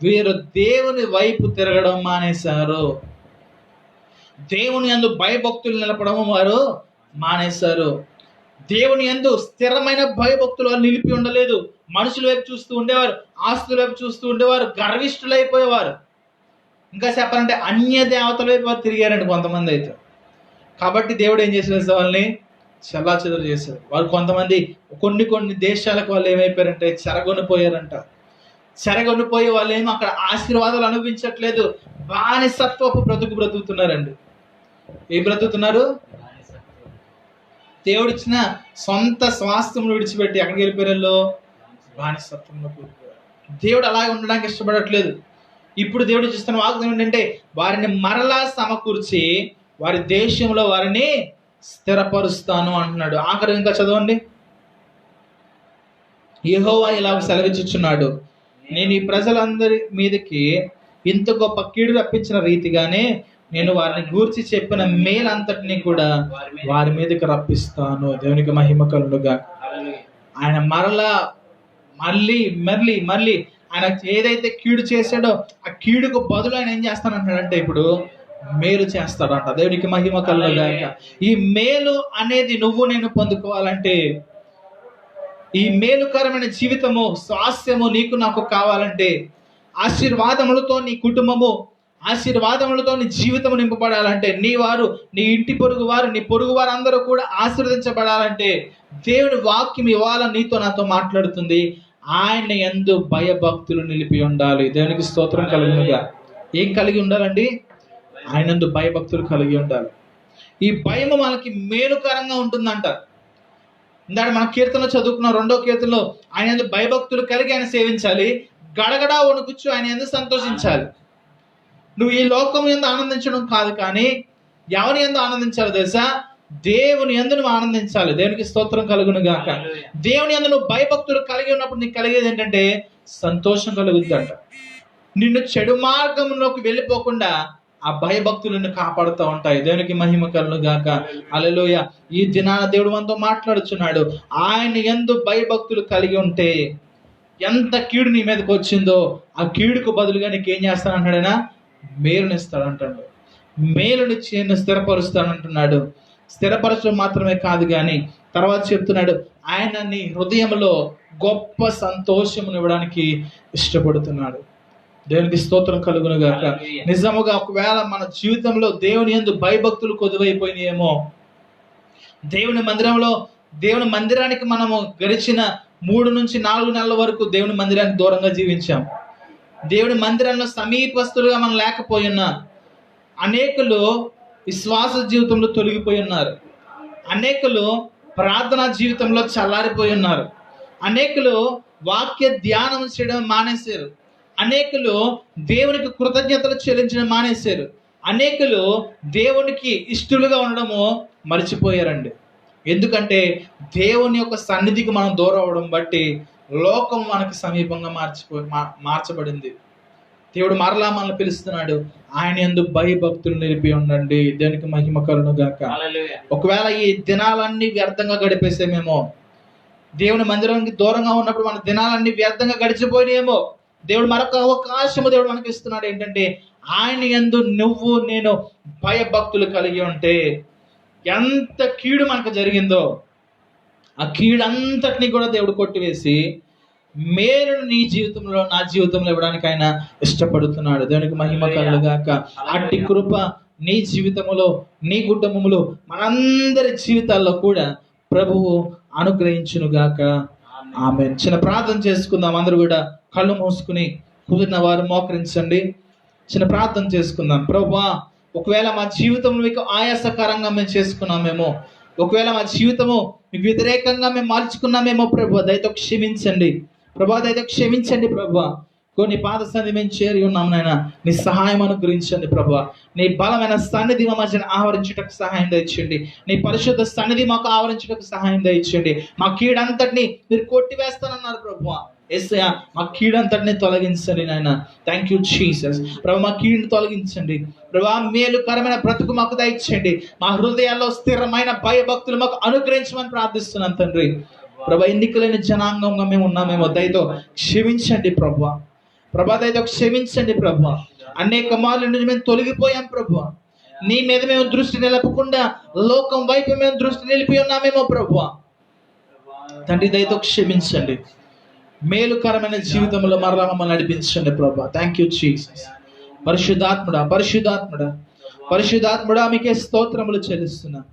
వీరు దేవుని వైపు తిరగడం మానేశారు. దేవుని యందు భయభక్తులు నిలపడం వారు మానేశారు. దేవుని యందు స్థిరమైన భయభక్తులు వారు నిలిపి ఉండలేదు. మనుషుల వైపు చూస్తూ ఉండేవారు, ఆస్తుల వైపు చూస్తూ ఉండేవారు, గర్విష్ఠులైపోయేవారు. ఇంకా చెప్పాలంటే అన్య దేవతల వైపు వారు తిరిగారండి కొంతమంది అయితే. కాబట్టి దేవుడు ఏం చేసిన వాళ్ళని చెల్లాచెదరు చేశారు. వాళ్ళు కొంతమంది కొన్ని దేశాలకు వాళ్ళు ఏమైపోయారంటే చెరగొనిపోయారంట. చెరగొనిపోయి వాళ్ళు ఏమో అక్కడ ఆశీర్వాదాలు అనుభవించట్లేదు, బానిసత్వపు బ్రతుకుతున్నారండి. ఏం బ్రతుకుతున్నారు? దేవుడు ఇచ్చిన సొంత స్వాస్థ్యములు విడిచిపెట్టి ఎక్కడికి వెళ్ళిపోయారు? బానిసత్వంలో కూలిపోయారు. దేవుడు అలాగే ఉండడానికి ఇష్టపడట్లేదు. ఇప్పుడు దేవుడు చూస్తున్న వాగ్దానం ఏంటంటే వారిని మరలా సమకూర్చి వారి దేశంలో వారిని స్థిరపరుస్తాను అంటున్నాడు. ఆఖరి ఇంకా చదవండి. యెహోవా ఇలా సెలవిచ్చుచున్నాడు, నేను ఈ ప్రజలందరి మీదకి ఇంత గొప్ప కీడు రప్పించిన రీతిగానే నేను వారిని గూర్చి చెప్పిన మేలంతటిని కూడా వారి మీదకి రప్పిస్తాను. దేవునికి మహిమ కలుగుగా. ఆయన మళ్ళీ ఆయన ఏదైతే కీడు చేశాడో ఆ కీడుకు బదులు ఆయన ఏం చేస్తానంటాడంటే ఇప్పుడు మేలు చేస్తాడంట. దేవునికి మహిమ కలుగుగాక. ఈ మేలు అనేది నువ్వు నేను పొందుకోవాలంటే, ఈ మేలుకరమైన జీవితము స్వాస్థ్యము నీకు నాకు కావాలంటే, ఆశీర్వాదములతో నీ కుటుంబము, ఆశీర్వాదములతో నీ జీవితం నింపబడాలంటే, నీ వారు, నీ ఇంటి పొరుగు వారు, నీ పొరుగు వారు అందరూ కూడా ఆశీర్వదించబడాలంటే దేవుని వాక్యం ఇవాళ నీతో నాతో మాట్లాడుతుంది. ఆయన యందు భయభక్తులు నిలిపి ఉండాలి. దేవునికి స్తోత్రం కలుగునుగా. ఏం కలిగి ఉండాలండి? ఆయన యందు భయభక్తులు కలిగి ఉండాలి. ఈ భయము మనకి మేలుకరంగా ఉంటుందంట. ఇందాక మన కీర్తనలో చదువుకున్న 2వ కీర్తనలో ఆయన యందు భయభక్తులు కలిగి ఆయన సేవించాలి, గడగడా వణుకుచు ఆయన యందు సంతోషించాలి. నువ్వు ఈ లోకం యందు ఆనందించడం కాదు, కానీ ఎవరి యందు ఆనందించాలో తెలుసా? దేవుని యందు నువ్వు ఆనందించాలి. దేవునికి స్తోత్రం కలుగును గాక. దేవుని యందు నువ్వు భయభక్తులు కలిగి ఉన్నప్పుడు నీకు కలిగేది ఏంటంటే సంతోషం కలుగుద్దంట. నిన్ను చెడు మార్గంలోకి వెళ్ళిపోకుండా ఆ భయభక్తులను కాపాడుతూ ఉంటాయి. దేవునికి మహిమ కలుగును గాక. హల్లెలూయా. ఈ దినాన దేవుడు మనతో మాట్లాడుచున్నాడు. ఆయన యందు భయభక్తులు కలిగి ఉంటే ఎంత కీడు నీ మీదకి వచ్చిందో ఆ కీడుకు బదులుగా నీకేం చేస్తానంటాడైనా మేలునిస్తాడంటాడు. మేలునిచ్చి నిన్ను స్థిరపరుస్తానంటున్నాడు. స్థిరపరచడం మాత్రమే కాదు, కానీ తర్వాత చెప్తున్నాడు ఆయన నీ హృదయంలో గొప్ప సంతోషమును ఇవ్వడానికి ఇష్టపడుతున్నాడు. దేవునికి స్తోత్రం కలుగును గాక. నిజముగా ఒకవేళ మన జీవితంలో దేవుని యందు భయభక్తులు కొదువైపోయినాయేమో, దేవుని మందిరానికి మనము గడిచిన 3 నుంచి 4 నెలల వరకు దేవుని మందిరానికి దూరంగా జీవించాం. దేవుని మందిరంలో సమీపస్తులుగా మనం లేకపోయినా అనేకులు విశ్వాస జీవితంలో తొలగిపోయి ఉన్నారు. అనేకులు ప్రార్థనా జీవితంలో చల్లారిపోయి ఉన్నారు. అనేకులు వాక్య ధ్యానం చేయడం మానేశారు. అనేకులు దేవునికి కృతజ్ఞతలు చెల్లించడం మానేశారు. అనేకులు దేవునికి ఇష్టలుగా ఉండడము మర్చిపోయారండి. ఎందుకంటే దేవుని యొక్క సన్నిధికి మనం దూరం అవడం బట్టి లోకం మనకి సమీపంగా మార్చబడింది. దేవుడు మరలా మనల్ని పిలుస్తున్నాడు, ఆయన యందు భయభక్తులు నిలిపి ఉండండి. దేవునికి మహిమ కలుగును గాక. ఒకవేళ ఈ దినాలన్నీ వ్యర్థంగా గడిపేసేమేమో, దేవుని మందిరానికి దూరంగా ఉన్నప్పుడు మన దినాలన్నీ వ్యర్థంగా గడిచిపోయినాయేమో, దేవుడు మరొక అవకాశము దేవుడు మనకి ఇస్తున్నాడు. ఏంటంటే ఆయన యందు నువ్వు నేను భయభక్తులు కలిగి ఉంటే ఎంత కీడు మనకు జరిగిందో ఆ కీడు అంతటినీ కూడా దేవుడు కొట్టివేసి మేలును నీ జీవితంలో, నా జీవితంలో ఇవ్వడానికి ఆయన ఇష్టపడుతున్నాడు. దేవునికి మహిమ కలుగుగాక. అట్టి కృప నీ జీవితంలో, నీ కుటుంబంలో, మనందరి జీవితాల్లో కూడా ప్రభువు అనుగ్రహించునుగాక. ఆమేన్. చిన్న ప్రార్థన చేసుకుందాం. అందరూ కూడా కళ్ళు మూసుకుని కుదిరిన వారు మోకరించండి. చిన్న ప్రార్థన చేసుకుందాం. ప్రభువా, ఒకవేళ మా జీవితంలో మీకు ఆయాసకరంగా మేము చేసుకున్నామేమో, ఒకవేళ మా జీవితము మీకు వ్యతిరేకంగా మేము మార్చుకున్నామేమో ప్రభు, దయతో క్షమించండి ప్రభా, దయతో క్షమించండి ప్రభా. కొన్ని పాద సన్నిధి మేము చేరి ఉన్నాం నాయన, నీ సహాయం అనుగ్రహించండి ప్రభా. నీ బలమైన సన్నిధి మా మధ్యన ఆవరించుటకు సహాయం దయచేయండి. నీ పరిశుద్ధ సన్నిధి మాకు ఆవరించుటకు సహాయం దయచేయండి. మా కీడంతటిని మీరు కొట్టివేస్తానన్నారు ప్రభు. యేసయ్యా, మా కీడంతటిని తొలగించండి నాయన. Thank you Jesus. ప్రభు, మా కీడుని తొలగించండి ప్రభా. మేలుకరమైన బ్రతుకు మాకు దయచేయండి. మా హృదయాల్లో స్థిరమైన భయభక్తులు మాకు అనుగ్రహించమని ప్రార్థిస్తున్నాను తండ్రి. ప్రభా, ఎన్నికలైన జనాంగంగా మేము ఉన్నామేమో, దయతో క్షమించండి ప్రభు. ప్రభా, దయతో క్షమించండి ప్రభు. అనేక మార్లు నుండి మేము తొలగిపోయాం ప్రభు. నీ మీద మేము దృష్టి నిలపకుండా లోకం వైపు మేము దృష్టి నిలిపి ఉన్నామేమో ప్రభు. తండ్రి, దయతో క్షమించండి. మేలుకరమైన జీవితంలో మరలా మమ్మల్ని నడిపించండి ప్రభా. Thank you Jesus. పరిశుద్ధాత్ముడా, పరిశుద్ధాత్ముడా, పరిశుద్ధాత్ముడా, మీకే స్తోత్రములు చెల్లిస్తున్నాం.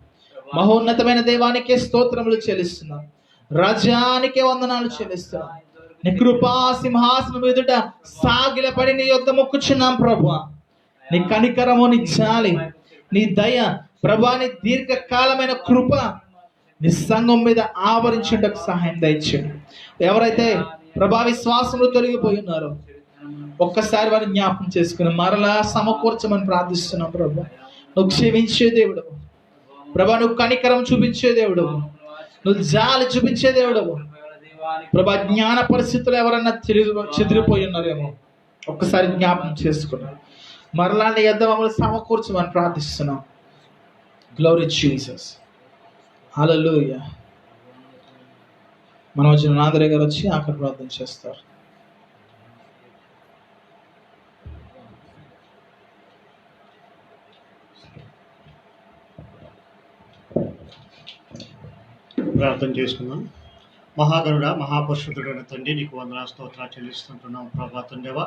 మహోన్నతమైన దేవానికే స్తోత్రములు చెల్లిస్తున్నాం. రాజ్యానికే వందనాలు చెల్లిస్తున్నాం. నీ కృపా సింహాసనం ఎదుట సాగిలపడి నీ యొద్ద మొక్కుచున్నాం ప్రభు. నీ కనికరము, నీ జాలి, నీ దయ ప్రభా, నీ దీర్ఘకాలమైన కృప నీ సంఘం మీద ఆవరించుటకు సహాయం దయచేయండి. ఎవరైతే ప్రభా విశ్వాసంలో తొలగిపోయి ఉన్నారో ఒక్కసారి వారిని జ్ఞాపకం చేసుకుని మరలా సమకూర్చమని ప్రార్థిస్తున్నాం ప్రభా. నువ్వు క్షమించే దేవుడు ప్రభా, నువ్వు కనికరం చూపించే దేవుడు, నువ్వు జాలి చూపించే దేవుడు ప్రభా. జ్ఞాన పరిస్థితులు ఎవరన్నా చెదిరిపోయి ఉన్నారేమో ఒక్కసారి జ్ఞాపకం చేసుకున్నాం. మరలా నీ యొద్ద మమ్మల్ని సమకూర్చమని ప్రార్థిస్తున్నాం. Glory Jesus. హల్లెలూయా. మన వచ్చిన నాదరే గారు వచ్చి ఆఖరి ప్రార్థన చేస్తారు. ప్రార్థన చేసుకుందాం. మహాగరుడ, మహాపరిశుద్ధుడైన తండ్రి, నీకు వందనాలు స్తోత్రాలు చెల్లిస్తుంటున్నాం ప్రభా. తండ్రివా,